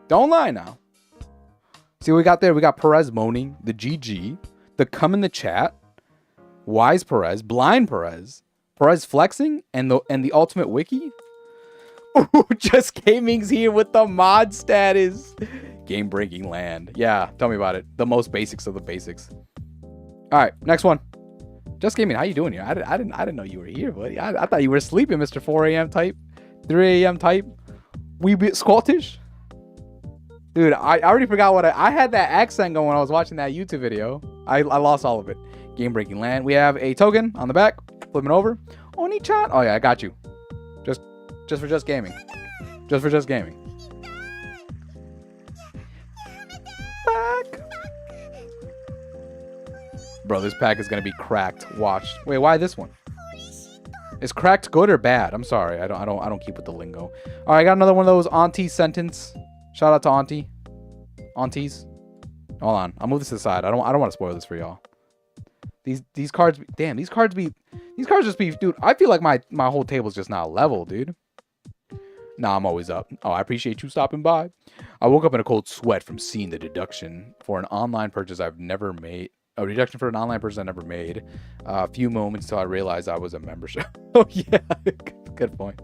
Don't lie now. See what we got there? We got Perez moaning, the GG, the come in the chat, Wise Perez, Blind Perez, Perez flexing, and the ultimate wiki. Ooh, Just Gaming's here with the mod status. Game breaking land. Yeah, tell me about it. The most basics of the basics. All right, next one. Just Gaming, how you doing here? I didn't know you were here, buddy. I thought you were sleeping, Mr. 4 a.m. type, 3 a.m. type. We bit Scottish. Dude, I already forgot what I had that accent going when I was watching that YouTube video. I lost all of it. Game breaking land. We have a token on the back. Flipping over. Oni-chan. Oh yeah, I got you. Just for just gaming. Just for just gaming. Back. Bro, this pack is gonna be cracked. Watch. Wait, why this one? Is cracked good or bad? I'm sorry. I don't keep with the lingo. All right, I got another one of those auntie sentence. Shout out to auntie. Aunties. Hold on. I'll move this aside. I don't want to spoil this for y'all. These cards, damn, these cards just be, dude, I feel like my whole table's just not level, dude. Nah, I'm always up. Oh, I appreciate you stopping by. I woke up in a cold sweat from seeing the deduction for an online purchase I've never made. A deduction for an online purchase I never made. A few moments till I realized I was a membership. Oh, yeah. Good point.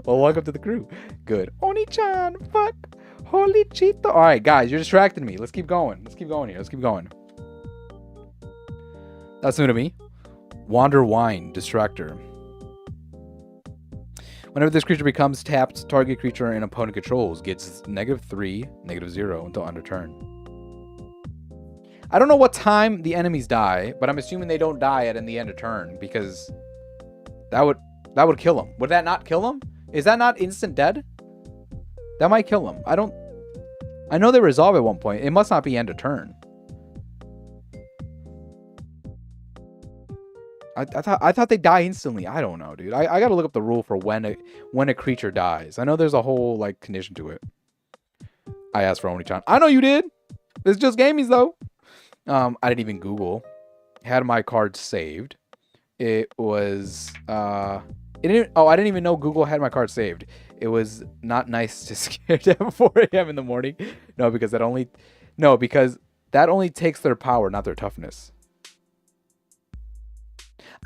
Well, welcome to the crew. Good. Oni-chan, fuck. Holy Cheeto. All right, guys, you're distracting me. Let's keep going. Let's keep going here. Let's keep going. That's new to me. Wander Wine, Distractor. Whenever this creature becomes tapped, target creature an opponent controls gets -3, -0 until end of turn. I don't know what time the enemies die, but I'm assuming they don't die in the end of turn because that would kill them. Would that not kill them? Is that not instant dead? That might kill them. I know they resolve at one point. It must not be end of turn. I thought they die instantly. I don't know, dude. I gotta look up the rule for when a creature dies. I know there's a whole like condition to it. I asked for Oni-chan. I know you did. It's just gamies though. I didn't even Google. Had my card saved. It was I didn't even know Google had my card saved. It was not nice to scare them at 4 a.m. in the morning. Because that only takes their power, not their toughness.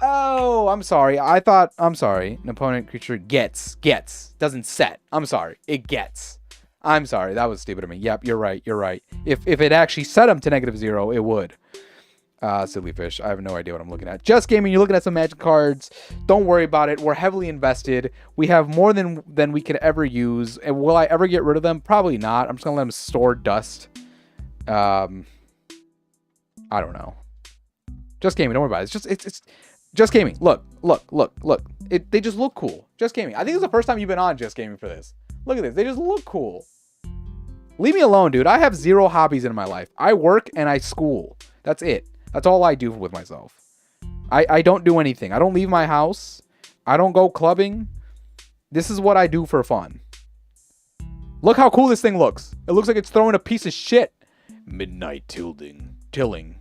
Oh, I'm sorry. I'm sorry. An opponent creature gets. Doesn't set. I'm sorry. It gets. I'm sorry. That was stupid of me. Yep, you're right. If it actually set them to -0, it would. Silly fish. I have no idea what I'm looking at. Just gaming. You're looking at some magic cards. Don't worry about it. We're heavily invested. We have more than we could ever use. And will I ever get rid of them? Probably not. I'm just gonna let them store dust. I don't know. Just gaming. Don't worry about it. It's just gaming. Look. They just look cool. Just gaming. I think it's the first time you've been on Just Gaming for this. Look at this. They just look cool. Leave me alone, dude. I have 0 hobbies in my life. I work and I school. That's it. That's all I do with myself. I don't do anything. I don't leave my house. I don't go clubbing. This is what I do for fun. Look how cool this thing looks. It looks like it's throwing a piece of shit. Midnight tilling.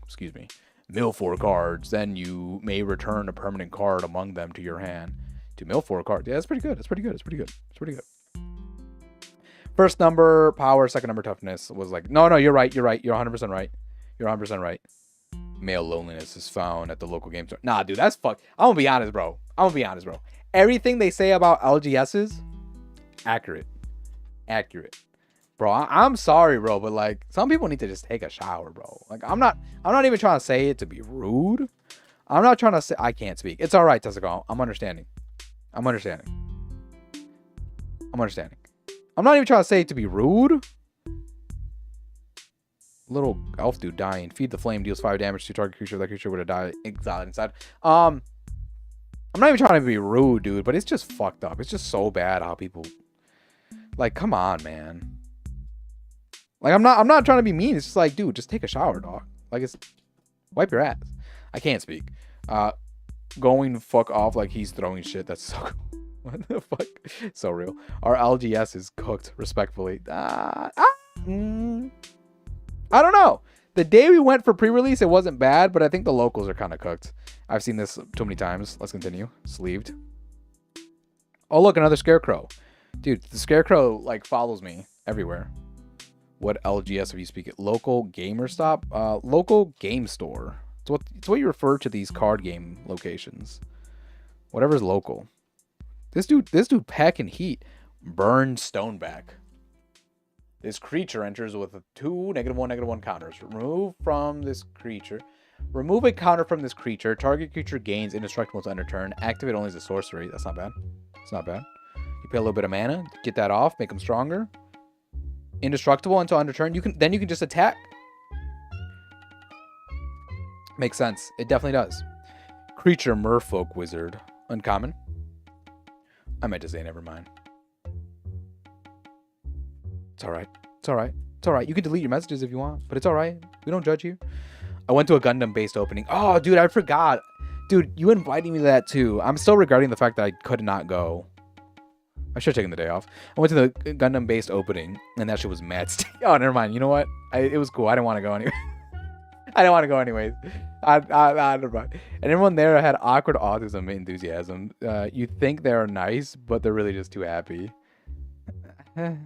Excuse me. Mill 4 cards. Then you may return a permanent card among them to your hand. To mill 4 cards. Yeah, that's pretty good. That's pretty good. First number, power. Second number, toughness. Was like, no, you're right. You're 100% right. You're 100% right. Male loneliness is found at the local game store. Nah, dude, that's fuck. I'm gonna be honest, bro. Everything they say about LGSs, accurate. Bro, I'm sorry, bro, but like, some people need to just take a shower, bro. Like, I'm not even trying to say it to be rude. I'm not trying to say, I can't speak. It's all right, Tessica. I'm understanding. I'm not even trying to say it to be rude. Little elf dude dying. Feed the flame deals 5 damage to target creature. That creature would have died exiled inside. I'm not even trying to be rude, dude, but it's just fucked up. It's just so bad how people, like, come on, man. Like, I'm not trying to be mean. It's just like, dude, just take a shower, dog. Like, it's wipe your ass. I can't speak. Going fuck off like he's throwing shit. That's so cool. What the fuck? So real. Our LGS is cooked, respectfully. I don't know. The day we went for pre-release, it wasn't bad, but I think the locals are kind of cooked. I've seen this too many times. Let's continue. Sleeved. Oh, look, another scarecrow. Dude, the scarecrow, like, follows me everywhere. What LGS are you speaking? Local gamer stop? Local game store. It's what you refer to these card game locations. Whatever's local. This dude packing heat. Burn Stoneback. This creature enters with 2 -1/-1 counters. Remove a counter from this creature. Target creature gains indestructible to end of turn. Activate only as a sorcery. That's not bad. It's not bad. You pay a little bit of mana. Get that off. Make them stronger. Indestructible until end of turn. You can just attack. Makes sense. It definitely does. Creature Merfolk Wizard. Uncommon. I meant to say never mind. It's all right. It's all right. It's all right. You can delete your messages if you want, but it's all right. We don't judge you. I went to a Gundam-based opening. Oh, dude, I forgot. Dude, you invited me to that too. I'm still regretting the fact that I could not go. I should have taken the day off. I went to the Gundam-based opening, and that shit was mad. Oh, never mind. You know what? It was cool. I didn't want to go anyway. I didn't want to go anyways. Never mind. And everyone there had awkward autism enthusiasm. You think they're nice, but they're really just too happy. I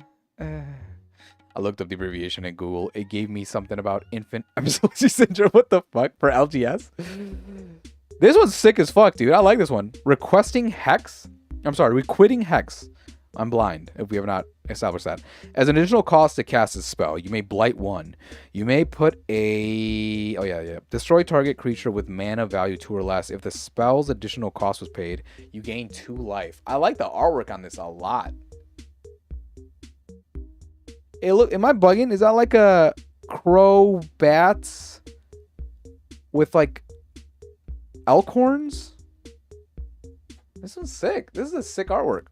looked up the abbreviation at Google. It gave me something about infant epilepsy syndrome. What the fuck? For LGS? This one's sick as fuck, dude. I like this one. Requitting Hex. I'm blind, if we have not established that. As an additional cost to cast a spell, you may blight one. You may put a... Oh, yeah. Destroy target creature with mana value 2 or less. If the spell's additional cost was paid, you gain 2 life. I like the artwork on this a lot. Hey, look, am I bugging? Is that like a crow bats with like elk horns? This one's sick. This is a sick artwork.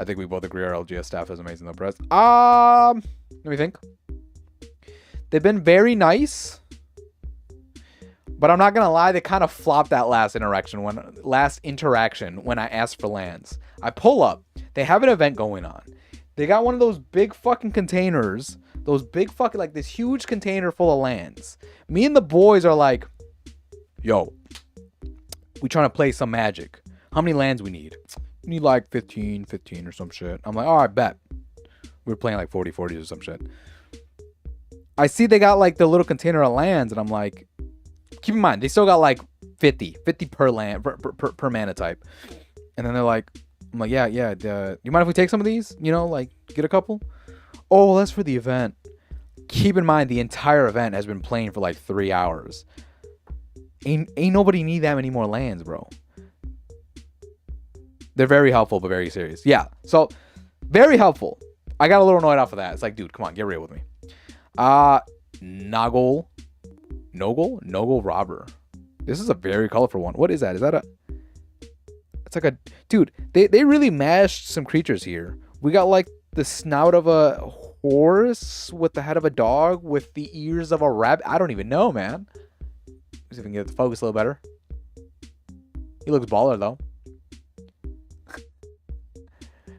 I think we both agree our LGS staff is amazing though, Press. Let me think. They've been very nice. But I'm not gonna lie, they kind of flopped that last interaction when I asked for lands. I pull up. They have an event going on. They got one of those big fucking containers. Those big fucking, like this huge container full of lands. Me and the boys are like, yo, we trying to play some Magic. How many lands we need? We need like 15 or some shit. I'm like, all right, bet. We were playing like 40 or some shit. I see they got like the little container of lands, and I'm like, keep in mind, they still got like 50 per land, per mana type. And then they're like, I'm like, yeah. You mind if we take some of these? You know, like get a couple? Oh, that's for the event. Keep in mind, the entire event has been playing for like 3 hours. Ain't nobody need that many more lands, bro. They're very helpful, but very serious. Yeah, so very helpful. I got a little annoyed off of that. It's like, dude, come on, get real with me. Noggle Robber. This is a very colorful one. What is that? Is that a... It's like a... Dude, they really mashed some creatures here. We got like the snout of a horse with the head of a dog with the ears of a rabbit. I don't even know, man. Let's see if we can get the focus a little better. He looks baller, though.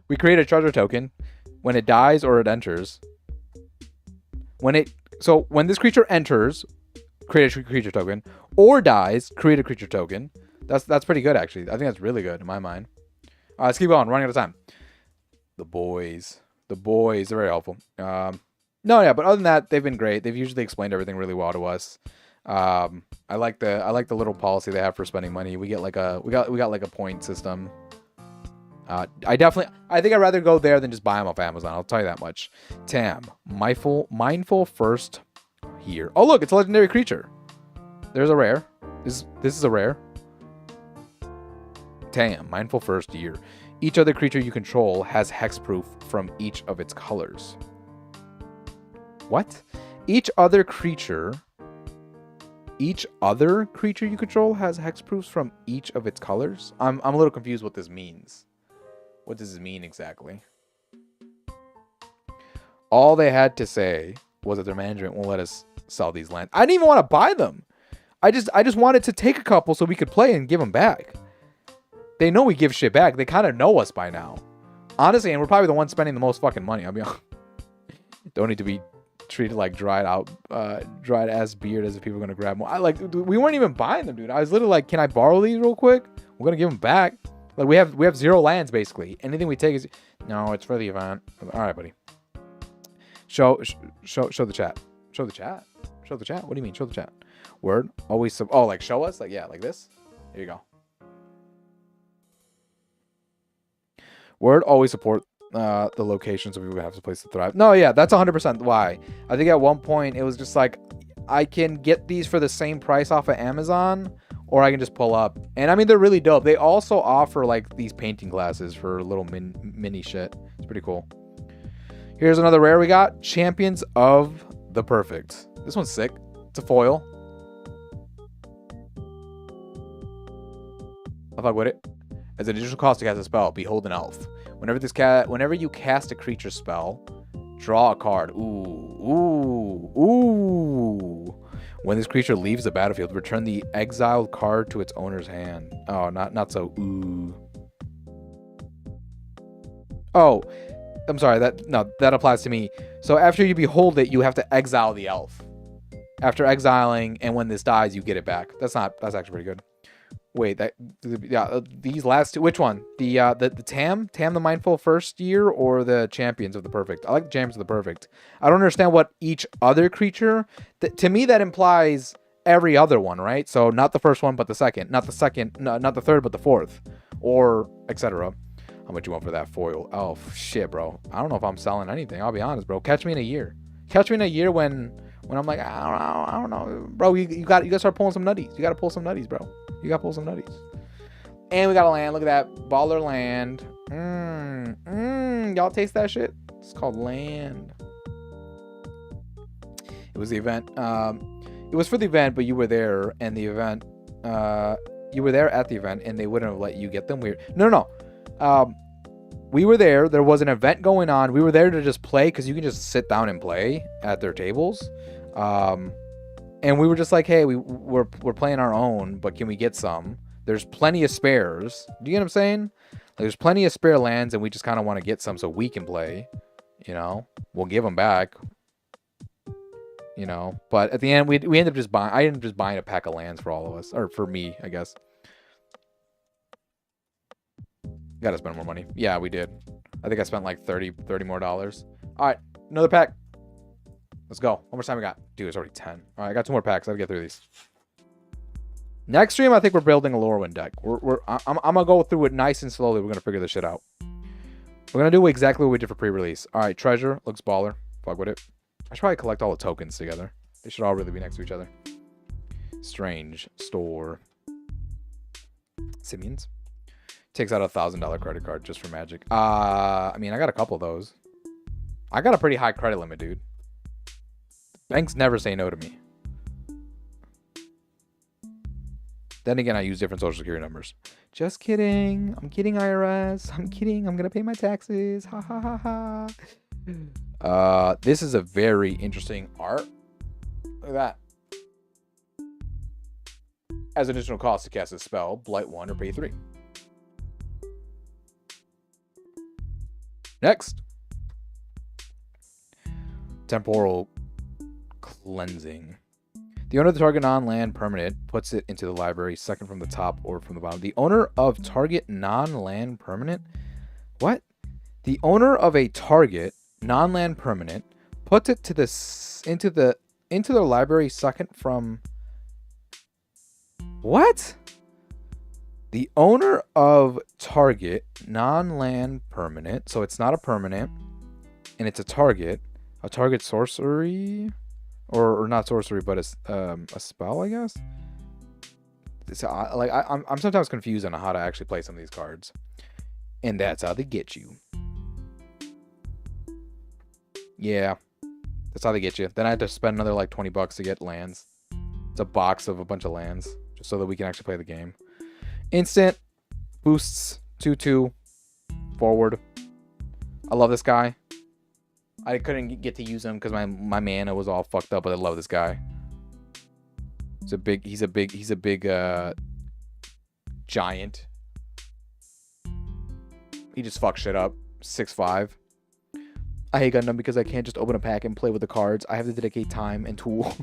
We create a treasure token. When it dies or it enters. When this creature enters, create a creature token. Or dies, create a creature token. That's pretty good, actually. I think that's really good in my mind. All right, let's keep going. Running out of time. The boys. They're very helpful. No, yeah, but other than that, they've been great. They've usually explained everything really well to us. I like the little policy they have for spending money. We got like a point system. I think I'd rather go there than just buy them off Amazon. I'll tell you that much. Tam, mindful first here. Oh look, it's a legendary creature. There's a rare. This is a rare. Tam, mindful first year. Each other creature you control has hexproof from each of its colors. What? Each other creature you control has hexproofs from each of its colors? I'm a little confused what this means. What does this mean exactly? All they had to say was that their management won't let us sell these lands. I didn't even want to buy them. I just wanted to take a couple so we could play and give them back. They know we give shit back. They kind of know us by now. Honestly, and we're probably the ones spending the most fucking money. I'll be honest. Don't need to be treated like dried ass beard as if people are gonna grab more. We weren't even buying them, dude. I was literally like, can I borrow these real quick? We're gonna give them back. Like we have 0 lands basically. Anything we take is no. It's for the event. All right, buddy. Show the chat. Show the chat. Show the chat. What do you mean? Show the chat. Word. Always. Oh, like show us. Like yeah, like this. Here you go. Word. Always support the locations so people have a place to thrive. No, yeah, that's 100% why. I think at one point it was just like I can get these for the same price off of Amazon. Or I can just pull up. And I mean, they're really dope. They also offer like these painting classes for little mini shit. It's pretty cool. Here's another rare we got. Champions of the Perfect. This one's sick. It's a foil. I'll fuck with it. As an additional cost to cast a spell, behold an elf. Whenever you cast a creature spell, draw a card. Ooh. When this creature leaves the battlefield, return the exiled card to its owner's hand. Oh, not so ooh. Oh, I'm sorry. That applies to me. So after you behold it, you have to exile the elf. After exiling, and when this dies, you get it back. That's actually pretty good. Wait, these last two. Which one? The Tam the Mindful first year, or the Champions of the Perfect? I like the Champions of the Perfect. I don't understand what each other creature. To me, that implies every other one, right? So not the first one, but the second. Not the third, but the fourth, or etc. How much you want for that foil? Oh shit, bro. I don't know if I'm selling anything. I'll be honest, bro. Catch me in a year. Catch me in a year when I'm like, I don't know, bro. You got to start pulling some nutties. You got to pull some nutties, bro. You got to pull some nutties. And we got a land. Look at that baller land. Y'all taste that shit? It's called land. It was the event. It was for the event, but you were there, and the event. You were there at the event, and they wouldn't have let you get them. No. We were there. There was an event going on. We were there to just play, because you can just sit down and play at their tables. And we were just like, hey, we're playing our own, but can we get some? There's plenty of spares. Do you get what I'm saying? Like, there's plenty of spare lands, and we just kind of want to get some so we can play. You know, we'll give them back. You know, but at the end, we ended up just buying. I ended up just buying a pack of lands for all of us, or for me, I guess. Gotta spend more money. Yeah, we did. I think I spent like $30 more. All right, another pack. Let's go. How much time we got? Dude, it's already 10. All right, I got 2 more packs. I'll get through these. Next stream, I think we're building a Lorwyn deck. I'm gonna go through it nice and slowly. We're gonna figure this shit out. We're gonna do exactly what we did for pre-release. All right, treasure looks baller. Fuck with it. I should probably collect all the tokens together. They should all really be next to each other. Strange store. Simians. Takes out a $1,000 credit card just for Magic. I mean, I got a couple of those. I got a pretty high credit limit, dude. Banks never say no to me. Then again, I use different social security numbers. Just kidding. I'm kidding, IRS. I'm kidding. I'm gonna pay my taxes. Ha ha ha ha. This is a very interesting art. Look at that. As additional cost to cast a spell, blight 1 or pay 3. Next. Temporal cleansing. The owner of the target non-land permanent puts it into the library, second from the top or from the bottom. The owner of target non-land permanent? What? The owner of a target non-land permanent puts it to into the library, second from. What? The owner of target non-land permanent, so it's not a permanent, and it's a target sorcery, or not sorcery, but a spell, I guess. I'm sometimes confused on how to actually play some of these cards, and that's how they get you. Yeah, that's how they get you. Then I had to spend another like $20 to get lands. It's a box of a bunch of lands, just so that we can actually play the game. Instant boosts 2/2 forward. I love this guy. I couldn't get to use him because my mana was all fucked up, but I love this guy. He's a big giant. He just fucks shit up. 6'5". I hate Gundam because I can't just open a pack and play with the cards. I have to dedicate time and tools,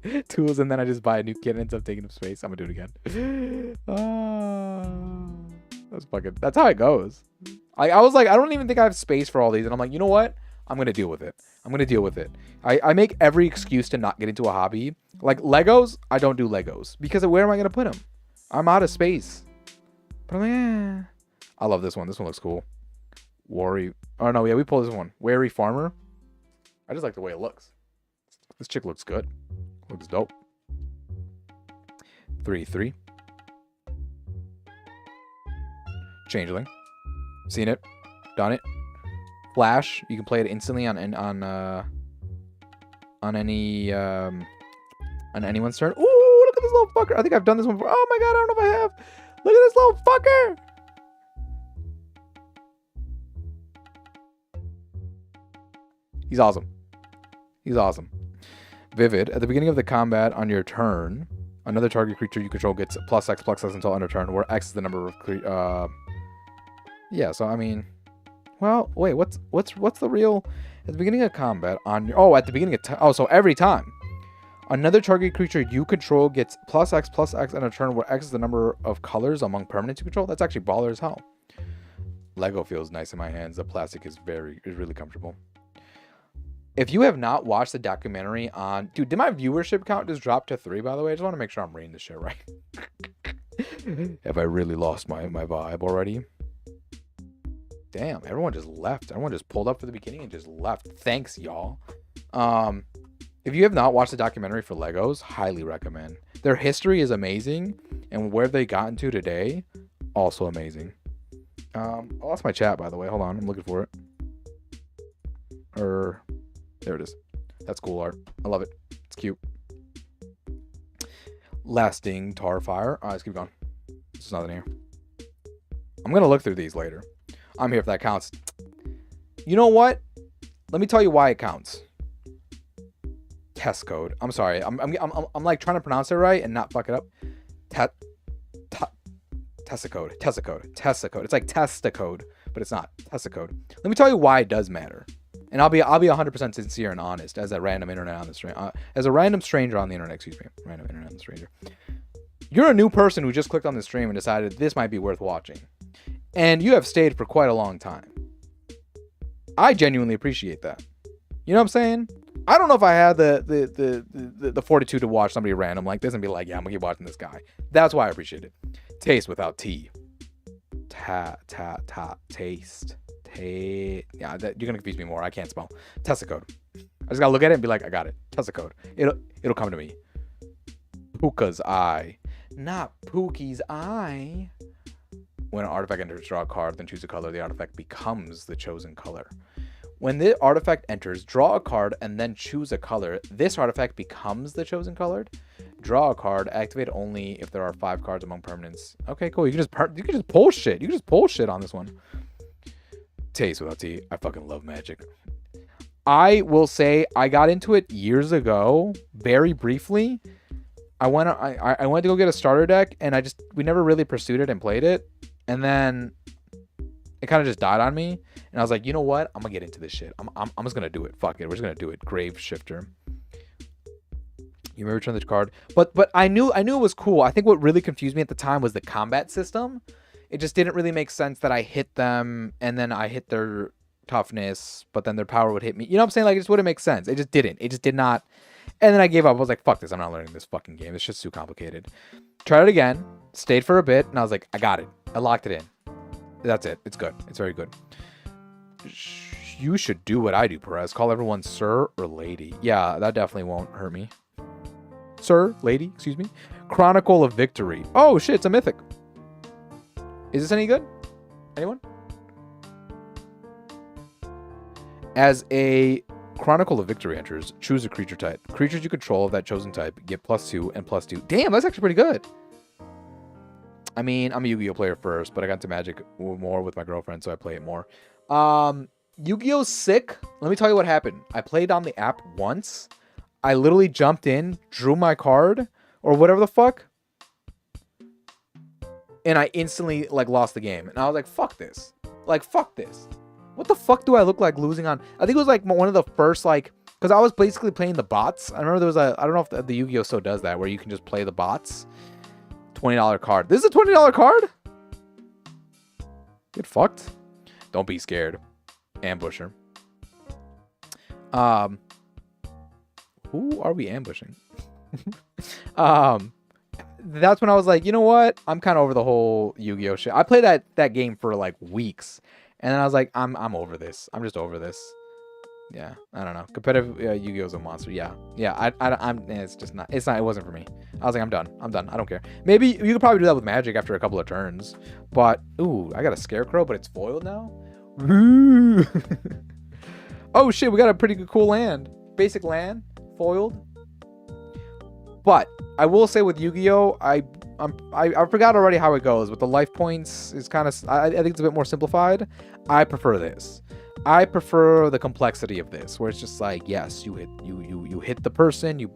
and then I just buy a new kit and ends up taking up space. I'm gonna do it again. That's how it goes. I was like, I don't even think I have space for all these, and I'm like, you know what? I'm gonna deal with it. I make every excuse to not get into a hobby. Like Legos, I don't do Legos because where am I gonna put them? I'm out of space. But I'm like, I love this one. This one looks cool. Oh no, yeah, we pulled this one. Wary Farmer. I just like the way it looks. This chick looks good. Looks dope. 3/3. Changeling. Seen it. Done it. Flash. You can play it instantly on anyone's turn. Ooh, look at this little fucker. I think I've done this one before. Oh my god, I don't know if I have. Look at this little fucker. He's awesome. He's awesome. Vivid. At the beginning of the combat on your turn, another target creature you control gets +X until end of turn, where X is the number of yeah, so I mean, well, wait, what's the real? At the beginning of combat on your, at the beginning of so every time another target creature you control gets +X end of turn, where X is the number of colors among permanents you control. That's actually baller as hell. Lego feels nice in my hands. The plastic is really comfortable. If you have not watched the documentary on... Dude, did my viewership count just drop to 3, by the way? I just want to make sure I'm reading this shit right. Have I really lost my vibe already? Damn, everyone just left. Everyone just pulled up for the beginning and just left. Thanks, y'all. If you have not watched the documentary for Legos, highly recommend. Their history is amazing, and where they got into today, also amazing. I lost my chat, by the way. Hold on, I'm looking for it. There it is. That's cool art. I love it. It's cute. Lasting tar fire. All right, let's keep going. There's nothing here. I'm going to look through these later. I'm here if that counts. You know what? Let me tell you why it counts. Test code. I'm sorry. I'm like trying to pronounce it right and not fuck it up. Testacode. It's like testacode, but it's not. Testacode. Let me tell you why it does matter. And I'll be 100% sincere and honest as a random internet on the as a random stranger on the internet, excuse me. Random internet on the stranger. You're a new person who just clicked on the stream and decided this might be worth watching. And you have stayed for quite a long time. I genuinely appreciate that. You know what I'm saying? I don't know if I had the fortitude to watch somebody random like this and be like, yeah, I'm gonna keep watching this guy. That's why I appreciate it. Taste without T. Taste. Yeah, you're gonna confuse me more. I can't spell. Testacode. I just gotta look at it and be like, I got it. Testacode. It'll come to me. Puka's eye. Not Pookie's eye. When an artifact enters, draw a card, then choose a color. The artifact becomes the chosen color. When the artifact enters, draw a card, and then choose a color. This artifact becomes the chosen color. Draw a card. Activate only if there are 5 cards among permanents. Okay, cool. You can just pull shit. You can just pull shit on this one. Taste without T. I fucking love Magic. I will say I got into it years ago, very briefly. I went to go get a starter deck, and we never really pursued it and played it. And then it kind of just died on me. And I was like, you know what? I'm gonna get into this shit. I'm just gonna do it. Fuck it. We're just gonna do it. Grave Shifter. You may return the card. But I knew it was cool. I think what really confused me at the time was the combat system. It just didn't really make sense that I hit them and then I hit their toughness, but then their power would hit me. You know what I'm saying? Like, it just wouldn't make sense. It just didn't. It just did not. And then I gave up. I was like, fuck this. I'm not learning this fucking game. It's just too complicated. Tried it again. Stayed for a bit. And I was like, I got it. I locked it in. That's it. It's good. It's very good. You should do what I do, Perez. Call everyone sir or lady. Yeah, that definitely won't hurt me. Sir, lady, excuse me. Chronicle of Victory. Oh, shit. It's a mythic. Is this any good? Anyone? As a Chronicle of Victory enters, choose a creature type. Creatures you control of that chosen type get +2 and +2. Damn, that's actually pretty good. I mean, I'm a Yu-Gi-Oh player first, but I got into Magic more with my girlfriend, so I play it more. Yu-Gi-Oh's sick. Let me tell you what happened. I played on the app once. I literally jumped in, drew my card, or whatever the fuck. And I instantly, lost the game. And I was like, fuck this. Fuck this. What the fuck do I look like losing on? I think it was, one of the first, because I was basically playing the bots. I remember there was I don't know if the Yu-Gi-Oh still does that, where you can just play the bots. $20 card. This is a $20 card? Get fucked. Don't be scared. Ambusher. Who are we ambushing? That's when I was like, you know what? I'm kind of over the whole Yu-Gi-Oh shit. I played that game for weeks, and then I was like, I'm over this. I'm just over this. Yeah, I don't know. Competitive Yu-Gi-Oh's a monster. Yeah. It's just not. It wasn't for me. I was like, I'm done. I don't care. Maybe you could probably do that with Magic after a couple of turns. But ooh, I got a Scarecrow, but it's foiled now. Woo! Oh shit, we got a pretty cool land. Basic land, foiled. But I will say with Yu-Gi-Oh, I forgot already how it goes, but the life points is kind of, I think it's a bit more simplified. I prefer this. I prefer the complexity of this, where it's just like, yes, you hit the person, you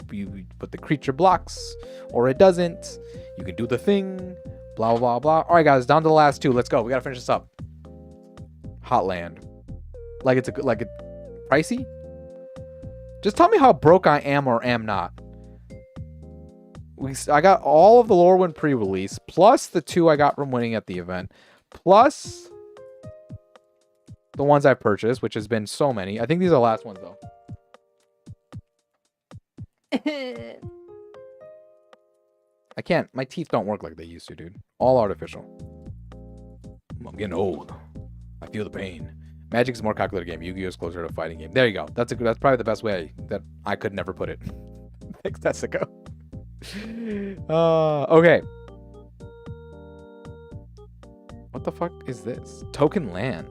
but the creature blocks, or it doesn't. You can do the thing, blah blah blah blah. All right, guys, down to the last two. Let's go. We gotta finish this up. Hotland, like it's pricey. Just tell me how broke I am or am not. I got all of the Lorwyn pre-release, plus the 2 I got from winning at the event, plus the ones I've purchased, which has been so many. I think these are the last ones, though. I can't. My teeth don't work like they used to, dude. All artificial. I'm getting old. I feel the pain. Magic's a more calculated game. Yu-Gi-Oh! Is closer to a fighting game. There you go. That's probably the best way that I could never put it. Thanks, Tessico. Okay. What the fuck is this? Token land.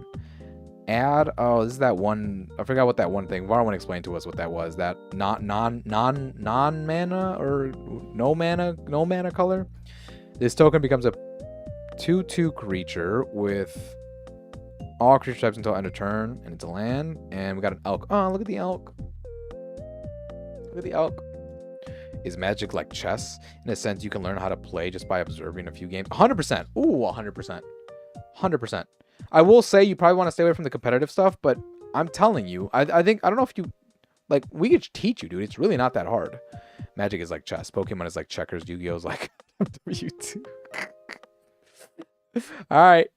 Add. Oh, this is that one. I forgot what that one thing. Varwin explained to us what that was. That non mana or no mana color. This token becomes a 2/2 creature with all creature types until end of turn, and it's a land. And we got an elk. Oh, look at the elk. Look at the elk. Is Magic like chess? In a sense, you can learn how to play just by observing a few games. 100%. Ooh, 100%. 100%. I will say you probably want to stay away from the competitive stuff, but I'm telling you, I think, I don't know if you, like, we could teach you, dude. It's really not that hard. Magic is like chess. Pokemon is like checkers. Yu-Gi-Oh! Is like YouTube. All right.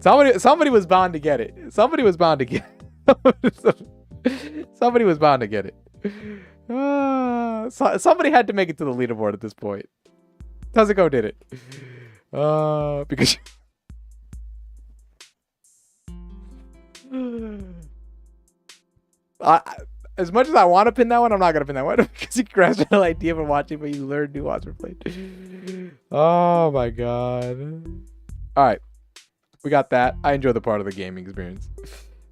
Somebody was bound to get it. Somebody was bound to get it. Somebody was bound to get it. Somebody had to make it to the leaderboard at this point. Tezuko did it. Because as much as I want to pin that one, I'm not gonna pin that one because you grasp the idea from watching, but you learn nuance from playing. Oh my god! All right, we got that. I enjoy the part of the gaming experience.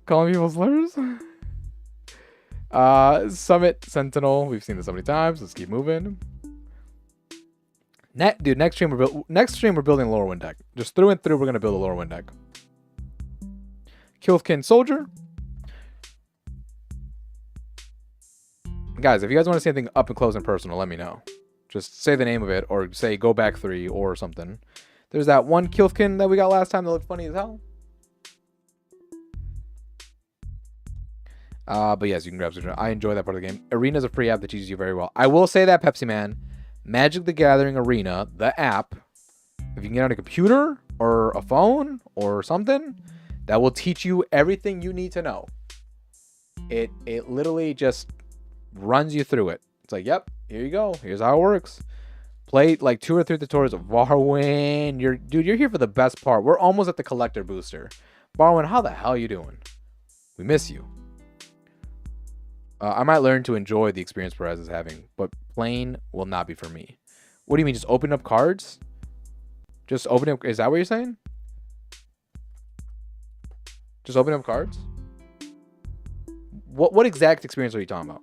Calling people slurs. Summit Sentinel. We've seen this so many times. Let's keep moving. Dude, next stream we're building a Lorwyn deck. Just through and through, we're gonna build a Lorwyn deck. Kilfkin Soldier. Guys, if you guys want to see anything up and close and personal, let me know. Just say the name of it, or say go back 3 or something. There's that one Kilfkin that we got last time that looked funny as hell. But yes, you can grab Sunder. I enjoy that part of the game. Arena is a free app that teaches you very well. I will say that, Pepsi Man, Magic the Gathering Arena, the app, if you can get on a computer or a phone or something, that will teach you everything you need to know. It literally just runs you through it. It's like, yep, here you go. Here's how it works. Play like 2 or 3 tutorials of Varwin. You're here for the best part. We're almost at the collector booster. Varwin, how the hell are you doing? We miss you. I might learn to enjoy the experience Perez is having, but playing will not be for me. What do you mean? Just open up cards? Just open up. Is that what you're saying? Just open up cards? What exact experience are you talking about?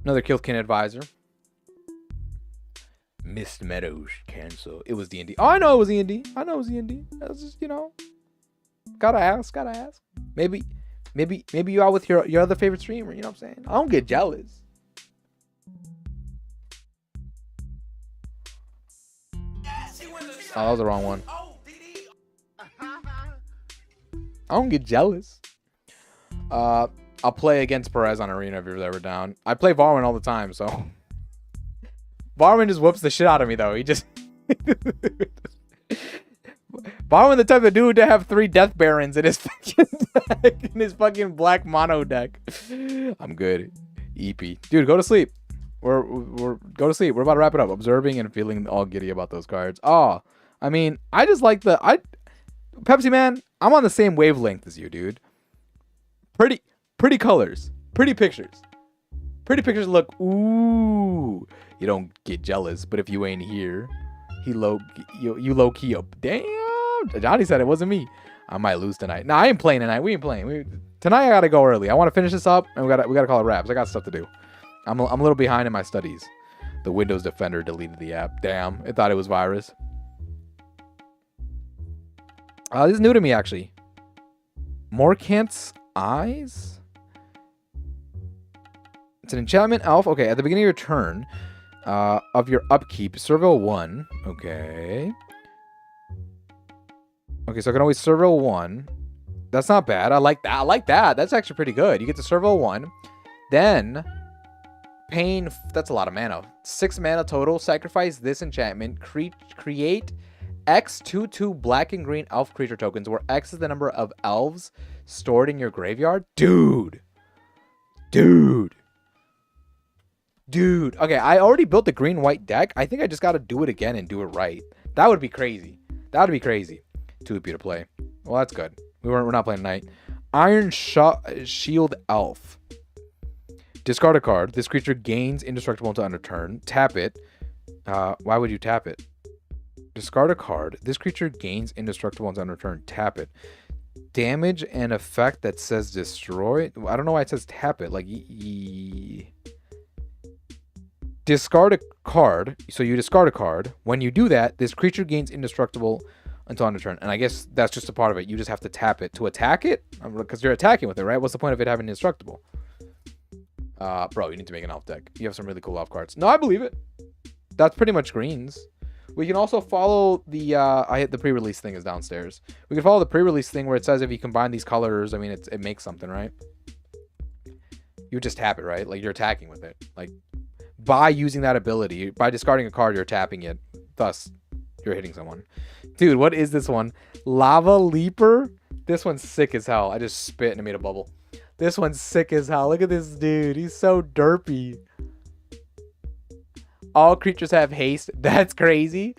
Another Kilfkin advisor. Mist Meadows cancel. It was D&D. Oh, I know it was D&D. I know it was D&D. That's just, you know. Gotta ask. Maybe you out with your other favorite streamer, you know what I'm saying? I don't get jealous. Oh, that was the wrong one. I don't get jealous. I'll play against Perez on Arena if you're ever down. I play Varwin all the time, so Varwin just whoops the shit out of me though. He just Varwin the type of dude to have 3 Death Barons in his fucking deck, in his fucking black mono deck. I'm good. EP. Dude, go to sleep. We're go to sleep. We're about to wrap it up. Observing and feeling all giddy about those cards. Oh, I mean, I just like Pepsi Man, I'm on the same wavelength as you, dude. Pretty colors. Pretty pictures. Pretty pictures look, ooh. You don't get jealous, but if you ain't here, you low key up. Damn. Johnny said it wasn't me. I might lose tonight. Nah, I ain't playing tonight. We ain't playing. Tonight I gotta go early. I want to finish this up, and we gotta call it wraps. I got stuff to do. I'm a little behind in my studies. The Windows Defender deleted the app. Damn, it thought it was virus. This is new to me, actually. Morkant's Eyes? It's an enchantment elf. Okay, at the beginning of your turn, of your upkeep, Servo 1. Okay. Okay, so I can always Servo 1. That's not bad. I like that. I like that. That's actually pretty good. You get to Servo 1. Then, paying... That's a lot of mana. 6 mana total. Sacrifice this enchantment. Create X 2/2 black and green elf creature tokens, where X is the number of elves stored in your graveyard. Dude. Okay, I already built the green-white deck. I think I just got to do it again and do it right. That would be crazy. 2 to play. Well, that's good. We're not playing tonight. Iron Shield Elf. Discard a card. This creature gains indestructible until end of turn. Tap it. Why would you tap it? Discard a card. This creature gains indestructible until end of turn. Tap it. Damage and effect that says destroy. I don't know why it says tap it. Like, discard a card. So you discard a card. When you do that, this creature gains indestructible until end of turn. And I guess that's just a part of it. You just have to tap it to attack it. Because you're attacking with it, right? What's the point of it having indestructible? Bro, you need to make an elf deck. You have some really cool elf cards. No, I believe it. That's pretty much greens. We can also follow the... the pre-release thing is downstairs. We can follow the pre-release thing where it says if you combine these colors, I mean, it makes something, right? You just tap it, right? Like, you're attacking with it. Like, by using that ability, by discarding a card, you're tapping it. Thus, you're hitting someone. Dude, what is this one? Lava Leaper? This one's sick as hell. I just spit and it made a bubble. This one's sick as hell. Look at this dude. He's so derpy. All creatures have haste. That's crazy.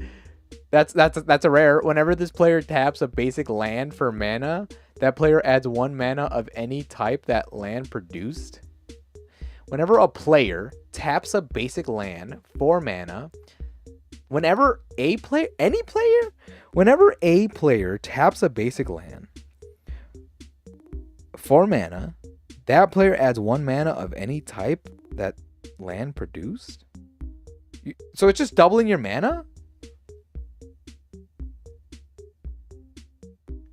That's a rare. Whenever this player taps a basic land for mana, that player adds 1 mana of any type that land produced. Whenever a player taps a basic land for mana, whenever a player taps a basic land for mana, that player adds 1 mana of any type that land produced. So it's just doubling your mana?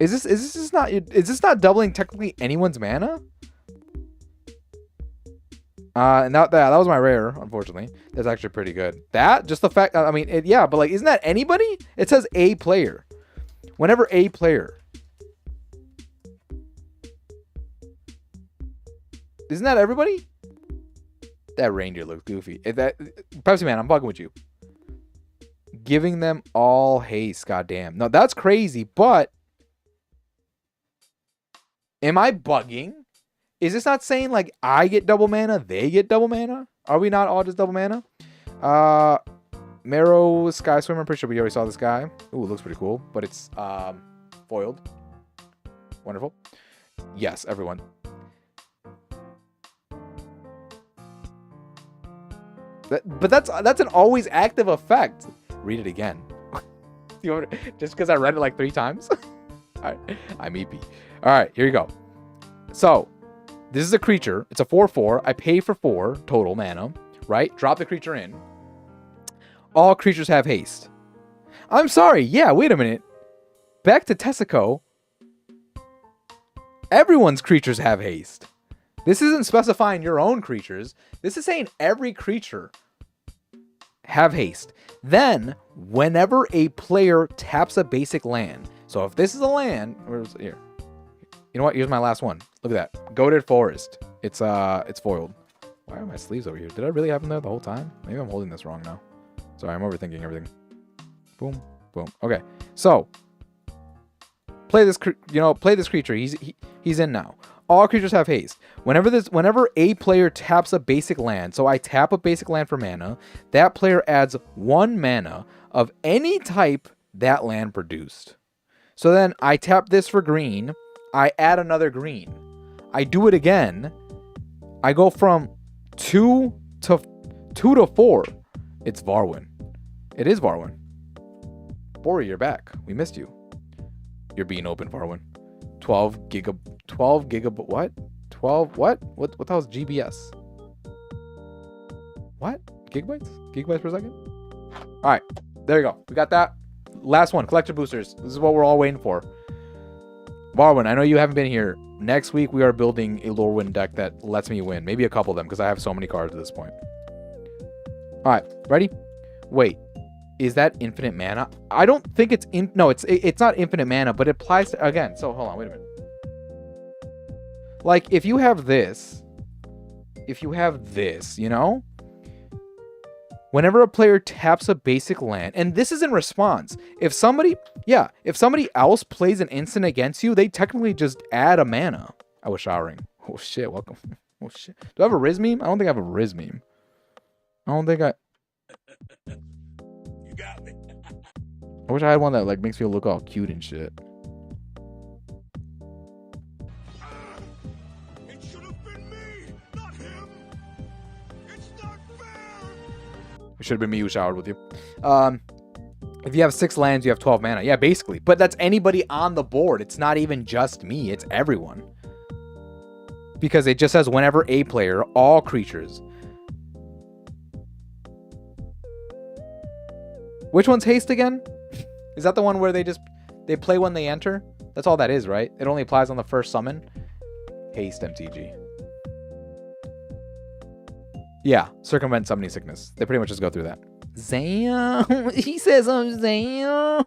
Is this not doubling technically anyone's mana? And that was my rare, unfortunately. That's actually pretty good. That, just the fact, I mean, yeah, but like, isn't that anybody? It says a player. Whenever a player. Isn't that everybody? That reindeer looks goofy. Pepsi Man, I'm bugging with you. Giving them all haste, goddamn. No, that's crazy, but am I bugging? Is this not saying like I get double mana, they get double mana? Are we not all just double mana? Marrow Sky Swimmer, I'm pretty sure we already saw this guy. Ooh, it looks pretty cool, but it's foiled. Wonderful. Yes, everyone. But that's an always active effect. Read it again. Just because I read it like 3 times. All right, I'm EP. All right, here you go. So this is a creature. It's a 4/4. I pay for 4 total mana. Right? Drop the creature in. All creatures have haste. I'm sorry. Yeah, wait a minute. Back to Tessico. Everyone's creatures have haste. This isn't specifying your own creatures. This is saying every creature have haste. Then, whenever a player taps a basic land. So if this is a land, where's here? You know what? Here's my last one. Look at that. Goated Forest. It's foiled. Why are my sleeves over here? Did I really have them there the whole time? Maybe I'm holding this wrong now. Sorry, I'm overthinking everything. Boom, boom. Okay, so play this creature. He's in now. All creatures have haste. Whenever a player taps a basic land, so I tap a basic land for mana, that player adds 1 mana of any type that land produced. So then I tap this for green. I add another green. I do it again. I go from 2 to 4. It's Varwin. It is Varwin. Bori, you're back. We missed you. You're being open, Varwin. 12 gigabit. What? 12 what? What the hell is GBS? What? Gigabytes? Gigabytes per second? All right. There you go. We got that. Last one. Collector boosters. This is what we're all waiting for. Barwin, I know you haven't been here. Next week, we are building a Lorwyn deck that lets me win. Maybe a couple of them, because I have so many cards at this point. All right. Ready? Wait. Is that infinite mana? I don't think it's... No, it's not infinite mana, but it applies to... Again, so hold on. Wait a minute. Like, if you have this... you know? Whenever a player taps a basic land, and this is in response. If somebody else plays an instant against you, they technically just add a mana. I was showering. Oh shit, welcome. Oh shit. Do I have a Riz meme? I don't think I have a Riz meme. I don't think I... You got me. I wish I had one that like makes me look all cute and shit. It should have been me, not him. It's not fair. It should have been me who showered with you. If you have 6 lands, you have 12 mana. Yeah, basically. But that's anybody on the board. It's not even just me. It's everyone. Because it just says whenever a player, all creatures. Which one's Haste again? Is that the one where they play when they enter? That's all that is, right? It only applies on the first summon. Haste MTG. Yeah, circumvent summoning sickness. They pretty much just go through that. Zam. He says Zam. Zam.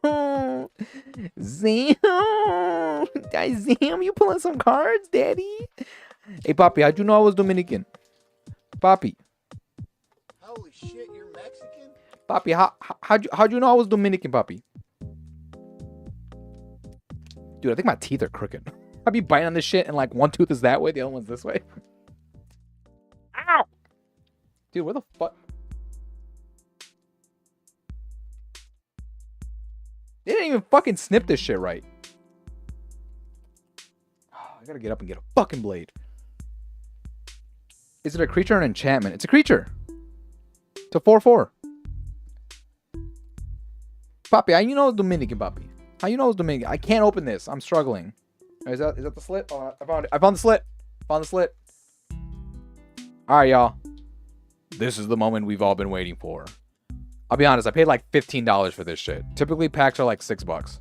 Zam, you pulling some cards, daddy? Hey, Papi, how'd you know I was Dominican? Papi. Holy shit, you're Mexican? Papi, how'd you know I was Dominican, Papi? Dude, I think my teeth are crooked. I'd be biting on this shit and like one tooth is that way, the other one's this way. Ow! Dude, where the fuck? They didn't even fucking snip this shit right. I gotta get up and get a fucking blade. Is it a creature or an enchantment? It's a creature. It's a 4/4. Papi, how you know it's Dominican, Papi? How you know it's Dominican? I can't open this. I'm struggling. Is that the slit? Oh, I found it. I found the slit. Found the slit. All right, y'all. This is the moment we've all been waiting for. I'll be honest. I paid like $15 for this shit. Typically, packs are like $6.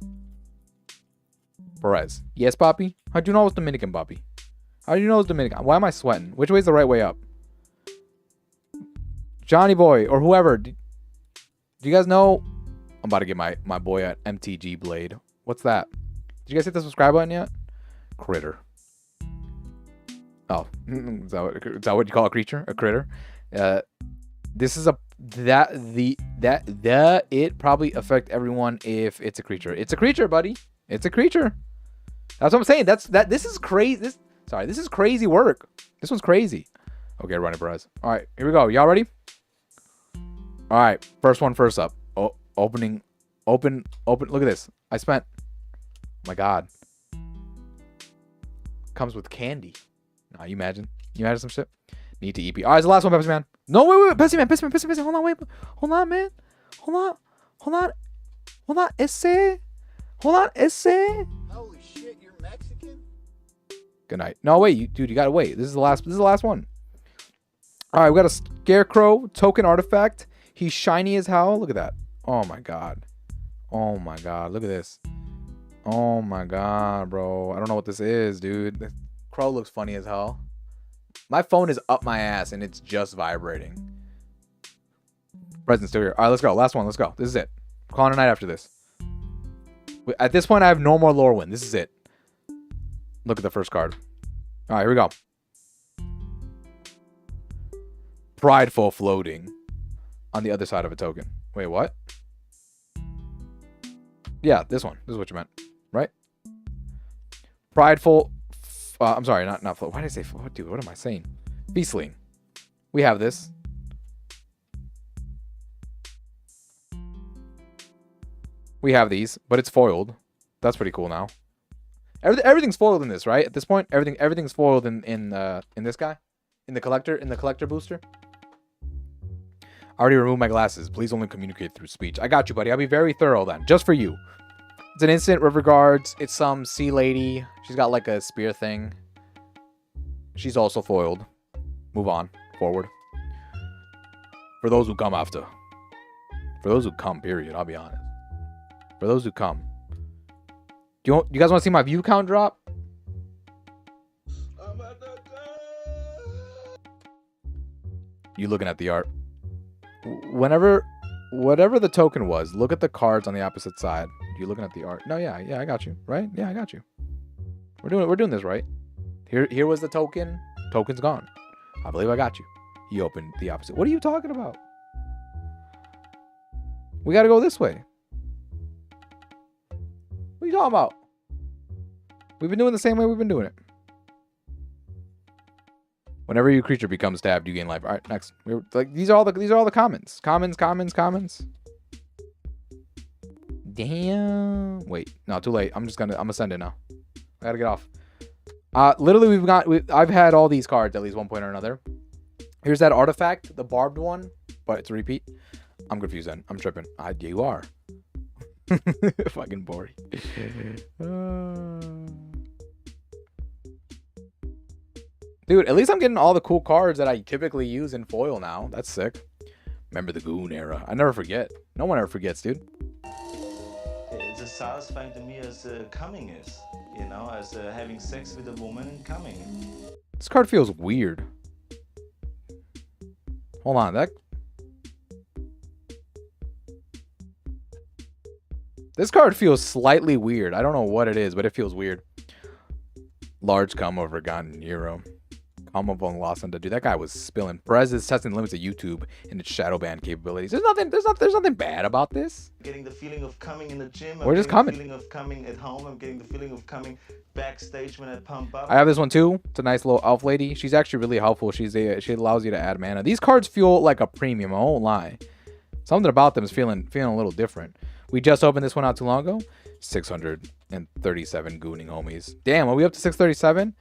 Perez. Yes, Papi? How'd you know it's Dominican, Papi? How do you know it's Dominican? Why am I sweating? Which way's the right way up? Johnny Boy or whoever. Do you guys know? I'm about to get my boy at MTG Blade. What's that? Did you guys hit the subscribe button yet? Critter. Oh, is that what you call a creature? A critter? This is it probably affect everyone if it's a creature. It's a creature, buddy. It's a creature. That's what I'm saying. This is crazy. This is crazy work. This one's crazy. Okay, run it, Perez. All right, here we go. Y'all ready? All right, first one first up. Oh, open. Look at this. I spent. Oh my God. Comes with candy. Nah, you imagine? You imagine some shit? Need to EP. All right, it's the last one, Pepsi Man. No, wait. Pepsi Man. Hold on, wait. Hold on, man. Hold on. Esse. Holy shit, you're Mexican? Good night. No, wait, dude, you gotta wait. This is the last one. All right, we got a Scarecrow token artifact. He's shiny as hell. Look at that. Oh my God. Look at this. Oh my God, bro. I don't know what this is, dude. The crow looks funny as hell. My phone is up my ass and it's just vibrating. Present's still here. All right, let's go. Last one. Let's go. This is it. I'm calling a night after this. At this point, I have no more Lorwyn. This is it. Look at the first card. All right, here we go. Prideful floating on the other side of a token. Wait, what? Yeah, this one. This is what you meant, right? Prideful. I'm sorry, not float. Why did I say float? Dude, what am I saying? Beastling. We have this. We have these, but it's foiled. That's pretty cool now. Everything's foiled in this, right? At this point, everything's foiled in this guy, in the collector booster. I already removed my glasses. Please only communicate through speech. I got you, buddy. I'll be very thorough then, just for you. It's an instant river guards. It's some sea lady. She's got like a spear thing. She's also foiled. Move on. Forward. For those who come after. For those who come, period. I'll be honest. For those who come. You guys want to see my view count drop? You looking at the art. Whatever the token was, look at the cards on the opposite side. You looking at the art? No, yeah, I got you. Right? Yeah, I got you. We're doing this right. Here was the token. Token's gone. I believe I got you. He opened the opposite. What are you talking about? We got to go this way. What are you talking about? We've been doing the same way we've been doing it. Whenever your creature becomes tabbed, you gain life. All right, next. These are all the commons. Commons. Damn. Wait, no, too late. I'm gonna send it now. I gotta get off. Literally, I've had all these cards at least one point or another. Here's that artifact, the barbed one, but it's a repeat. I'm confused then. I'm tripping. You are. Fucking boring. Dude, at least I'm getting all the cool cards that I typically use in foil now. That's sick. Remember the Goon era. I never forget. No one ever forgets, dude. It's as satisfying to me as coming is. You know, as having sex with a woman and coming. This card feels weird. Hold on, this card feels slightly weird. I don't know what it is, but it feels weird. Large combo of Forgotten Hero. Combo on Lost Sunder. Dude, that guy was spilling. Perez is testing the limits of YouTube and its shadow ban capabilities. There's nothing bad about this. Getting the feeling of coming in the gym. We're just coming. The feeling of coming at home. I'm getting the feeling of coming backstage when I pump up. I have this one too. It's a nice little elf lady. She's actually really helpful. She allows you to add mana. These cards feel like a premium. I won't lie. Something about them is feeling a little different. We just opened this one not too long ago. 637 gooning homies. Damn, are we up to 637?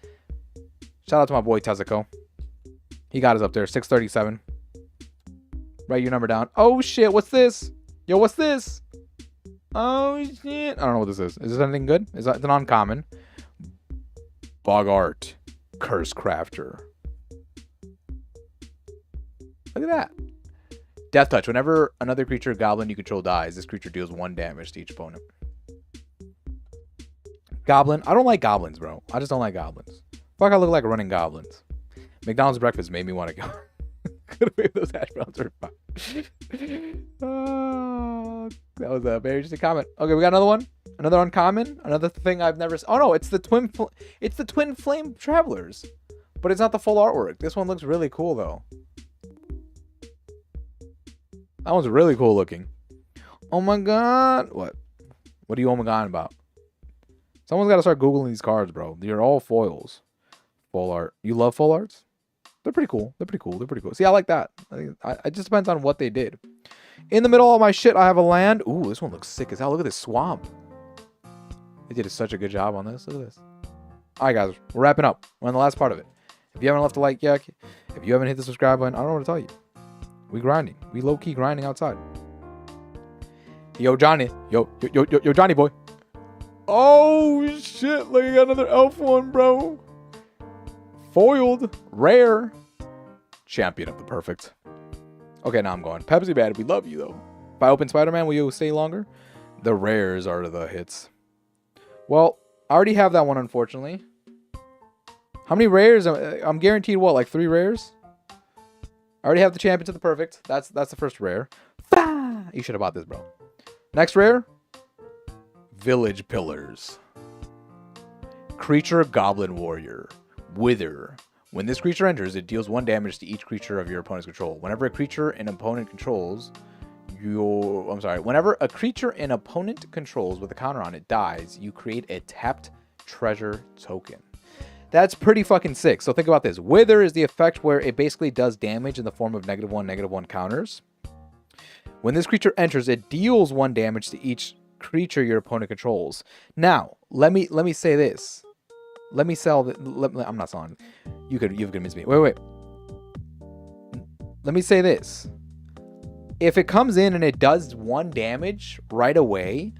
Shout out to my boy Tezuko. He got us up there. 637. Write your number down. Oh shit, what's this? Yo, what's this? Oh shit. I don't know what this is. Is this anything good? It's an uncommon. Bogart. Curse Crafter. Look at that. Death Touch. Whenever another creature goblin you control dies, this creature deals 1 damage to each opponent. Goblin. I don't like goblins, bro. I just don't like goblins. Fuck, I look like running goblins. McDonald's breakfast made me want to go. Could have those hash browns are fine. That was a very interesting comment. Okay, we got another one. Another uncommon. Another thing I've never. Oh no, it's the twin flame travelers, but it's not the full artwork. This one looks really cool though. That one's really cool looking. Oh my god. What? What are you oh my god about? Someone's got to start Googling these cards, bro. They're all foils. Full art. You love full arts? They're pretty cool. They're pretty cool. See, I like that. It just depends on what they did. In the middle of my shit, I have a land. Ooh, this one looks sick as hell. Look at this swamp. They did such a good job on this. Look at this. All right, guys. We're wrapping up. We're on the last part of it. If you haven't left a like yet, if you haven't hit the subscribe button, I don't know what to tell you. We grinding. We low-key grinding outside. Yo, Johnny. Yo, Johnny boy. Oh, shit. Look, I got another elf one, bro. Foiled. Rare. Champion of the perfect. Okay, now I'm going. Pepsi Bad, we love you, though. If I open Spider-Man, will you stay longer? The rares are the hits. Well, I already have that one, unfortunately. How many rares? I'm guaranteed, what, like 3 rares? I already have the champion to the perfect. That's the first rare. Bah! You should have bought this, bro. Next rare. Village Pillars. Creature Goblin Warrior. Wither. When this creature enters, it deals 1 damage to each creature of your opponent's control. Whenever a creature an opponent controls whenever a creature an opponent controls with a counter on it dies, you create a tapped treasure token. That's pretty fucking sick. So think about this. Wither is the effect where it basically does damage in the form of -1/-1 counters. When this creature enters, it deals 1 damage to each creature your opponent controls. Now, let me say this. Let me sell I'm not selling. You've convinced me. Wait. Let me say this. If it comes in and it does 1 damage right away,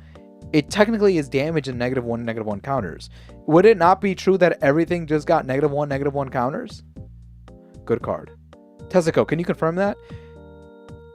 it technically is damage in -1/-1 counters. Would it not be true that everything just got -1/-1 counters? Good card. Tezuko, can you confirm that?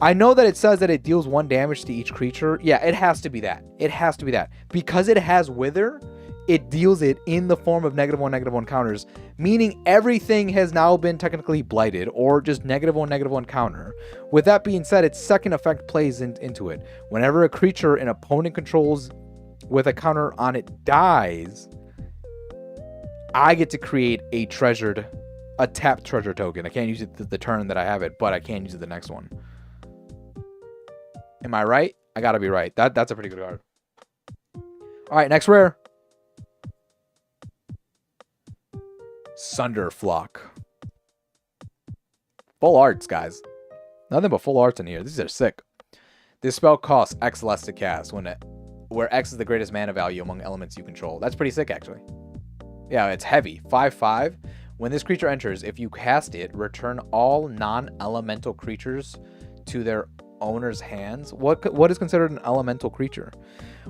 I know that it says that it deals 1 damage to each creature. Yeah, it has to be that. It has to be that. Because it has Wither, it deals it in the form of -1/-1 counters, meaning everything has now been technically blighted or just -1/-1 counter. With that being said, its second effect plays into it. Whenever a creature an opponent controls with a counter on it dies, I get to create a tapped treasure token. I can't use it the turn that I have it, but I can use it the next one. Am I right? I gotta be right. That's a pretty good card. All right, next rare. Sunder Flock. Full arts, guys. Nothing but full arts in here. These are sick. This spell costs X less to cast where X is the greatest mana value among elements you control. That's pretty sick, actually. Yeah, it's heavy. 5/5. When this creature enters, if you cast it, return all non-elemental creatures to their owner's hands. What is considered an elemental creature?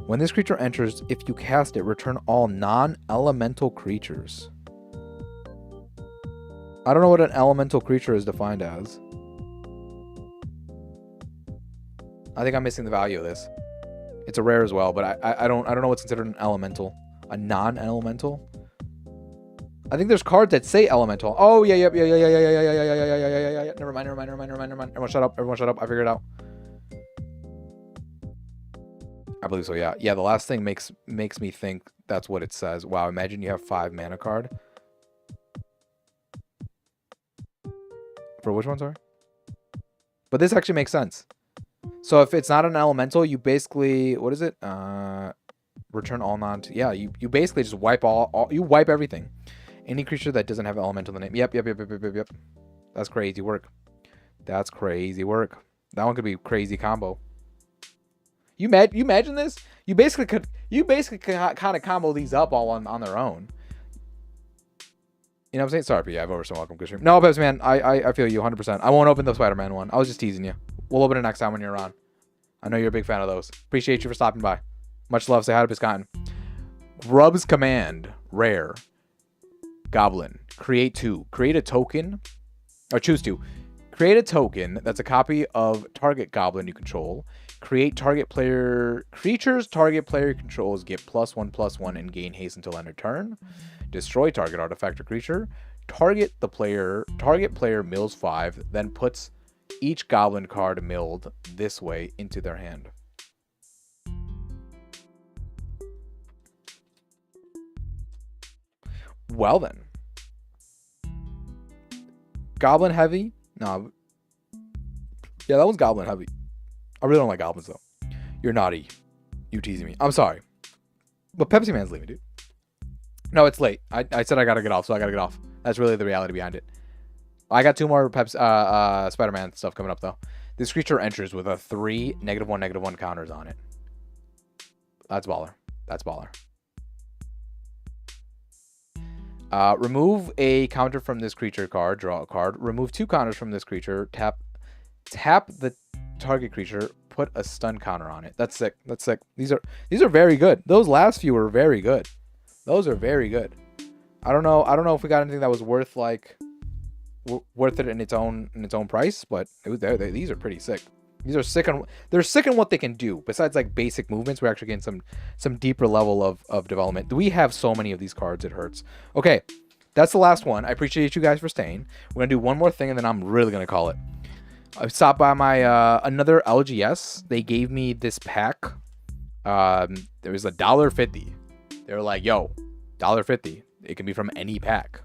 When this creature enters, if you cast it, return all non-elemental creatures. I don't know what an elemental creature is defined as. I think I'm missing the value of this. It's a rare as well, but I don't know what's considered an elemental. A non-elemental? I think there's cards that say elemental. Oh yeah. Never mind. Everyone shut up. I figured it out. I believe so, yeah. Yeah, the last thing makes me think that's what it says. Wow, imagine you have 5 mana card. For which one, sorry? But this actually makes sense. So if it's not an elemental, you basically, what is it? Return all yeah, you basically just wipe you wipe everything. Any creature that doesn't have elemental in the name. Yep. That's crazy work. That one could be a crazy combo. You imagine this? You basically could kind of combo these up all on their own. You know what I'm saying? Sorry, yeah, I've oversold welcome. Good stream. No, Pepsi man, I feel you 100%. I won't open the Spider-Man one. I was just teasing you. We'll open it next time when you're on. I know you're a big fan of those. Appreciate you for stopping by. Much love. Say hi to Biscotton. Grub's Command. Rare. Goblin. Create 2. Create a token. Or choose 2. Create a token that's a copy of target goblin you control. Create target player creatures target player controls get +1/+1 and gain haste until end of turn. Destroy target artifact or creature. Target player mills 5, then puts each goblin card milled this way into their hand. Well then. Goblin heavy? No. Yeah, that one's goblin heavy. I really don't like goblins though. You're naughty. You teasing me. I'm sorry. But Pepsi Man's leaving, dude. No, it's late. I said I gotta get off, so I gotta get off. That's really the reality behind it. I got 2 more Spider-Man stuff coming up though. This creature enters with a 3 -1/-1 counters on it. That's baller. Remove a counter from this creature card. Draw a card. Remove 2 counters from this creature. Tap the target creature. Put a stun counter on it. That's sick. These are very good. Those last few are very good. Those are very good. I don't know if we got anything that was worth it in its own price, but these are pretty sick. These are sick, and they're sick in what they can do. Besides like basic movements, we're actually getting some deeper level of development. We have so many of these cards, it hurts. Okay, that's the last one. I appreciate you guys for staying. We're gonna do one more thing, and then I'm really gonna call it. I stopped by my another LGS. They gave me this pack. There was $1.50. They were like, "Yo, $1.50. It can be from any pack."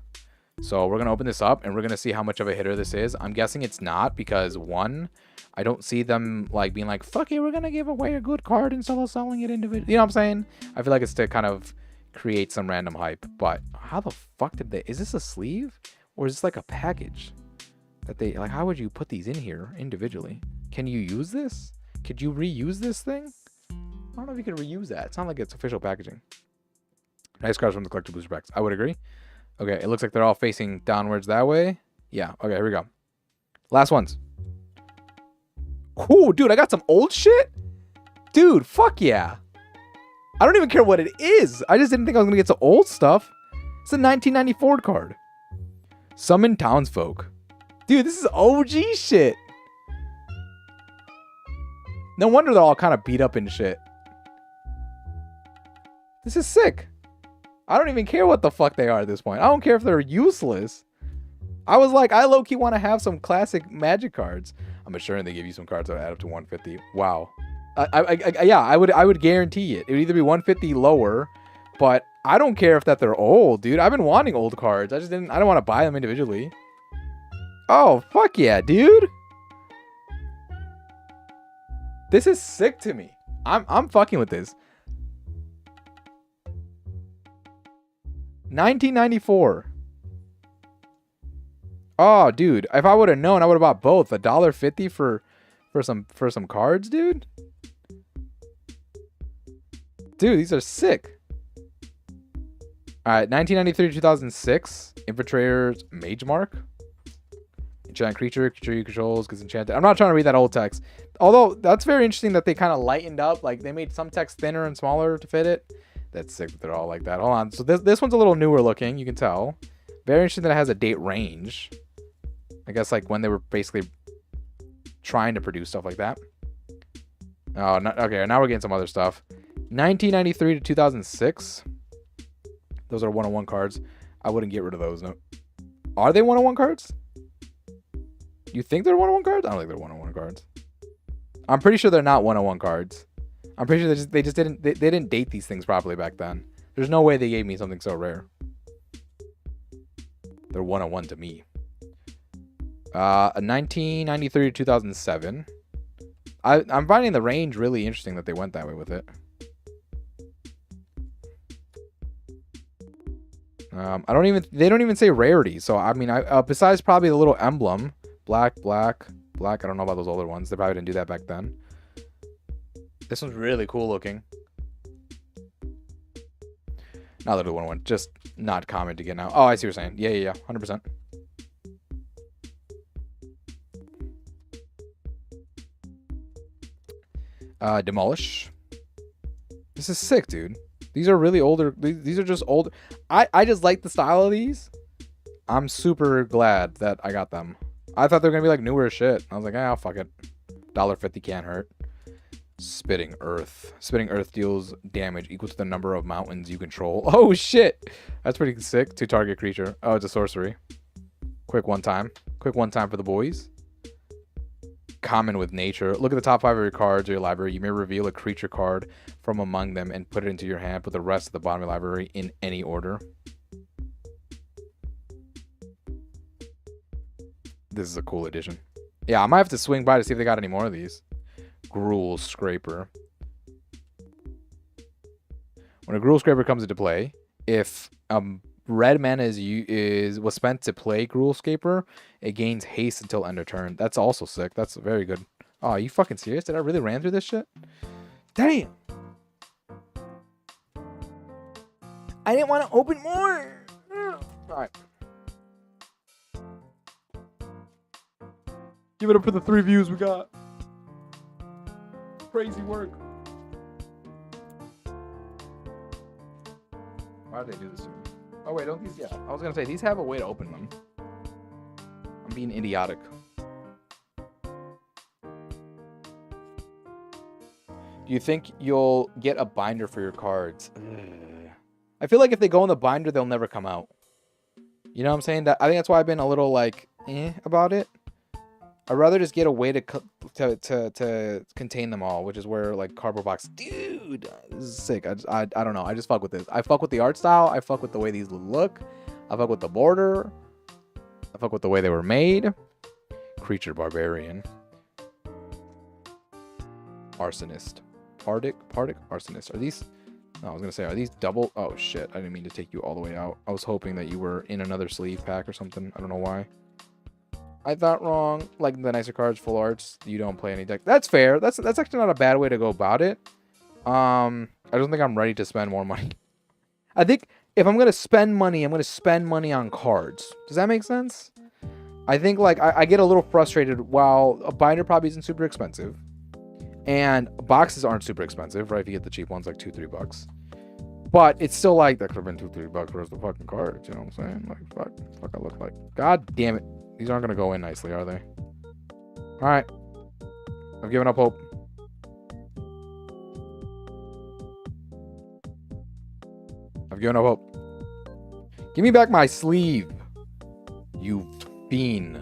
So we're gonna open this up, and we're gonna see how much of a hitter this is. I'm guessing it's not, because one, I don't see them like being like, "Fuck it, we're gonna give away a good card and selling it individually." You know what I'm saying? I feel like it's to kind of create some random hype. But how the fuck did they? Is this a sleeve, or is this like a package that they like? How would you put these in here individually? Can you use this? Could you reuse this thing? I don't know if you can reuse that. It's not like it's official packaging. Nice cards from the collector booster packs. I would agree. Okay, it looks like they're all facing downwards that way. Yeah, okay, here we go. Last ones. Cool, dude, I got some old shit? Dude, fuck yeah. I don't even care what it is. I just didn't think I was going to get some old stuff. It's a 1994 card. Summon Townsfolk. Dude, this is OG shit. No wonder they're all kind of beat up and shit. This is sick. I don't even care what the fuck they are at this point. I don't care if they're useless. I was like, I low-key want to have some classic Magic cards. I'm assuring they give you some cards that add up to 150. Wow. Yeah, I would guarantee it. It would either be 150 lower, but I don't care if that they're old, dude. I've been wanting old cards. I don't want to buy them individually. Oh, fuck yeah, dude. This is sick to me. I'm fucking with this. 1994. Oh, dude. If I would have known, I would have bought both. $1.50 for some cards, dude. Dude, these are sick. All right, 1993 to 2006. Infiltrator's Mage Mark. Enchanted creature you controls gets enchanted. I'm not trying to read that old text. Although, that's very interesting that they kind of lightened up. Like, they made some text thinner and smaller to fit it. That's sick that they're all like that. Hold on. So this one's a little newer looking. You can tell. Very interesting that it has a date range. I guess, like, when they were basically trying to produce stuff like that. Oh, okay. Now we're getting some other stuff. 1993 to 2006. Those are 101 cards. I wouldn't get rid of those. No. Are they 101 cards? You think they're 101 cards? I don't think they're 101 cards. I'm pretty sure they're not 101 cards. I'm pretty sure they just didn't date these things properly back then. There's no way they gave me something so rare. They're 101 to me. 1993 to 2007. I'm finding the range really interesting that they went that way with it. They don't even say rarity. So I mean, besides probably the little emblem, black. I don't know about those older ones. They probably didn't do that back then. This one's really cool looking. Not literally 101, just not common to get now. Oh, I see what you're saying. Yeah, 100%. Demolish. This is sick, dude. These are really older. These are just older. I just like the style of these. I'm super glad that I got them. I thought they were gonna be like newer shit. I was like, oh, fuck it. $1.50 can't hurt. Spitting Earth. Spitting Earth deals damage equal to the number of mountains you control. Oh, shit. That's pretty sick. To target creature. Oh, it's a sorcery. Quick one time. Quick one time for the boys. Common with nature. Look at the top 5 of your cards or your library. You may reveal a creature card from among them and put it into your hand. Put the rest of the bottom of your library in any order. This is a cool addition. Yeah, I might have to swing by to see if they got any more of these. Gruul Scraper. When a Gruul Scraper comes into play, if red mana was spent to play Gruul Scraper, it gains haste until end of turn. That's also sick. That's very good. Oh, are you fucking serious? Did I really ran through this shit? Damn. I didn't want to open more. All right. Give it up for the 3 views we got. Crazy work. Why did they do this to me? Oh wait, don't these? Yeah, I was gonna say these have a way to open them. I'm being idiotic. Do you think you'll get a binder for your cards? I feel like if they go in the binder, they'll never come out. You know what I'm saying? I think that's why I've been a little like about it. I'd rather just get a way to contain them all, which is where like cardboard box. Dude, this is sick. I don't know. I just fuck with this. I fuck with the art style. I fuck with the way these look. I fuck with the border. I fuck with the way they were made. Creature Barbarian. Arsonist. Pardic? Arsonist. Are these... No, I was going to say, are these double... Oh, shit. I didn't mean to take you all the way out. I was hoping that you were in another sleeve pack or something. I don't know why. I thought wrong. Like the nicer cards, full arts. You don't play any deck. That's fair. That's actually not a bad way to go about it. I don't think I'm ready to spend more money. I think if I'm going to spend money, I'm going to spend money on cards. Does that make sense? I think like I get a little frustrated while a binder probably isn't super expensive. And boxes aren't super expensive, right? If you get the cheap ones, like $2-3. But it's still like, that could have been $2-3 versus the fucking cards, you know what I'm saying? Like, fuck I look like. God damn it. These aren't going to go in nicely, are they? Alright. I've given up hope. given up hope. Give me back my sleeve, you fiend.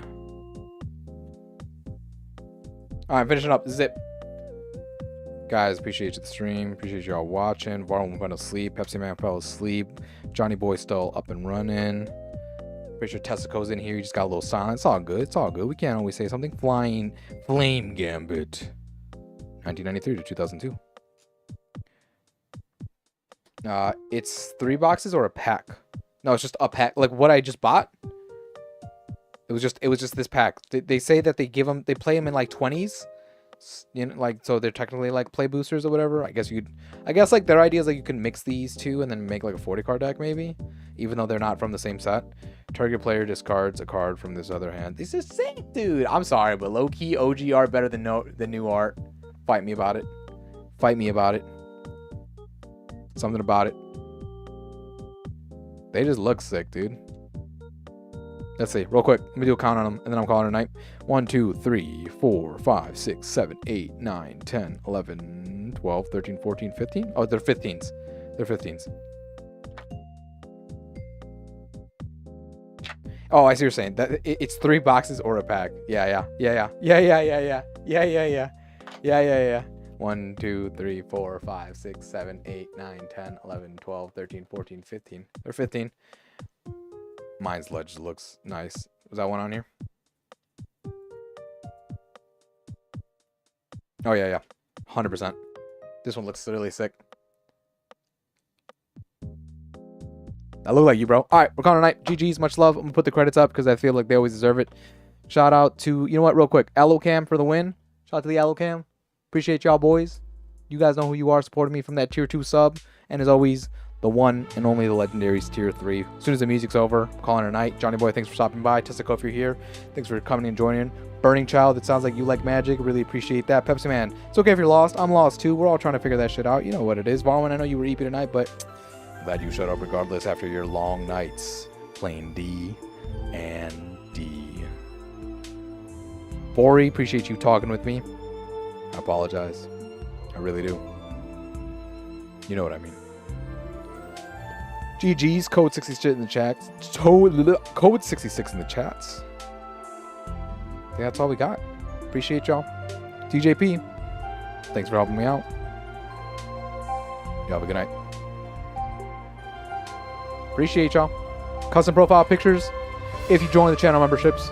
All right, finishing up. Zip. Guys, appreciate you the stream. Appreciate y'all watching. Varlin went to sleep. Pepsi Man fell asleep. Johnny Boy still up and running. Pretty sure Tessico's in here. He just got a little silent. It's all good. It's all good. We can't always say something. Flying Flame Gambit. 1993 to 2002. It's 3 boxes or a pack? No, it's just a pack. Like what I just bought. It was just this pack. They say that they play them in like 20s. You know, like, so they're technically like play boosters or whatever. I guess like their idea is like you can mix these two and then make like a 40 card deck maybe, even though they're not from the same set. Target player discards a card from this other hand. This is sick, dude. I'm sorry, but low key OG art better than the new art. Fight me about it. Fight me about it. Something about it. They just look sick, dude. Let's see, real quick. Let me do a count on them, and then I'm calling it a night. 1, 2, 3, 4, 5, 6, 7, 8, 9, 10, 11, 12, 13, 14, 15. Oh, they're 15s. They're 15s. Oh, I see what you're saying. That it's 3 boxes or a pack. Yeah. 1, 2, 3, 4, 5, 6, 7, 8, 9, 10, 11, 12, 13, 14, 15. They're 15. Mine's ledge looks nice. Was that one on here? Oh, yeah. 100%. This one looks really sick. I look like you, bro. All right, we're calling it a night. GG's, much love. I'm going to put the credits up because I feel like they always deserve it. Shout out to, you know what, real quick. Allocam for the win. Shout out to the Allocam. Appreciate y'all, boys. You guys know who you are, supporting me from that tier 2 sub. And as always, the one and only the legendaries tier 3. As soon as the music's over, I'm calling it a night. Johnny Boy, thanks for stopping by. Tessico, if you're here, thanks for coming and joining. Burning Child, it sounds like you like magic. Really appreciate that. Pepsi Man, it's okay if you're lost. I'm lost too. We're all trying to figure that shit out. You know what it is. Varwin, I know you were EP tonight, but I'm glad you showed up regardless after your long nights playing D and D. Bori, appreciate you talking with me. I apologize. I really do. You know what I mean. GG's, code 66 in the chats. Code 66 in the chats. I think that's all we got. Appreciate y'all. TJP, thanks for helping me out. Y'all have a good night. Appreciate y'all. Custom profile pictures. If you join the channel memberships,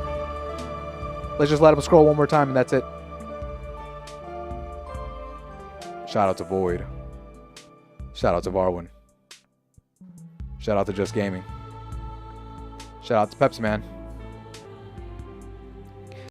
let's just let them scroll one more time and that's it. Shout out to Void. Shout out to Varwin. Shout out to Just Gaming. Shout out to Pepsi Man.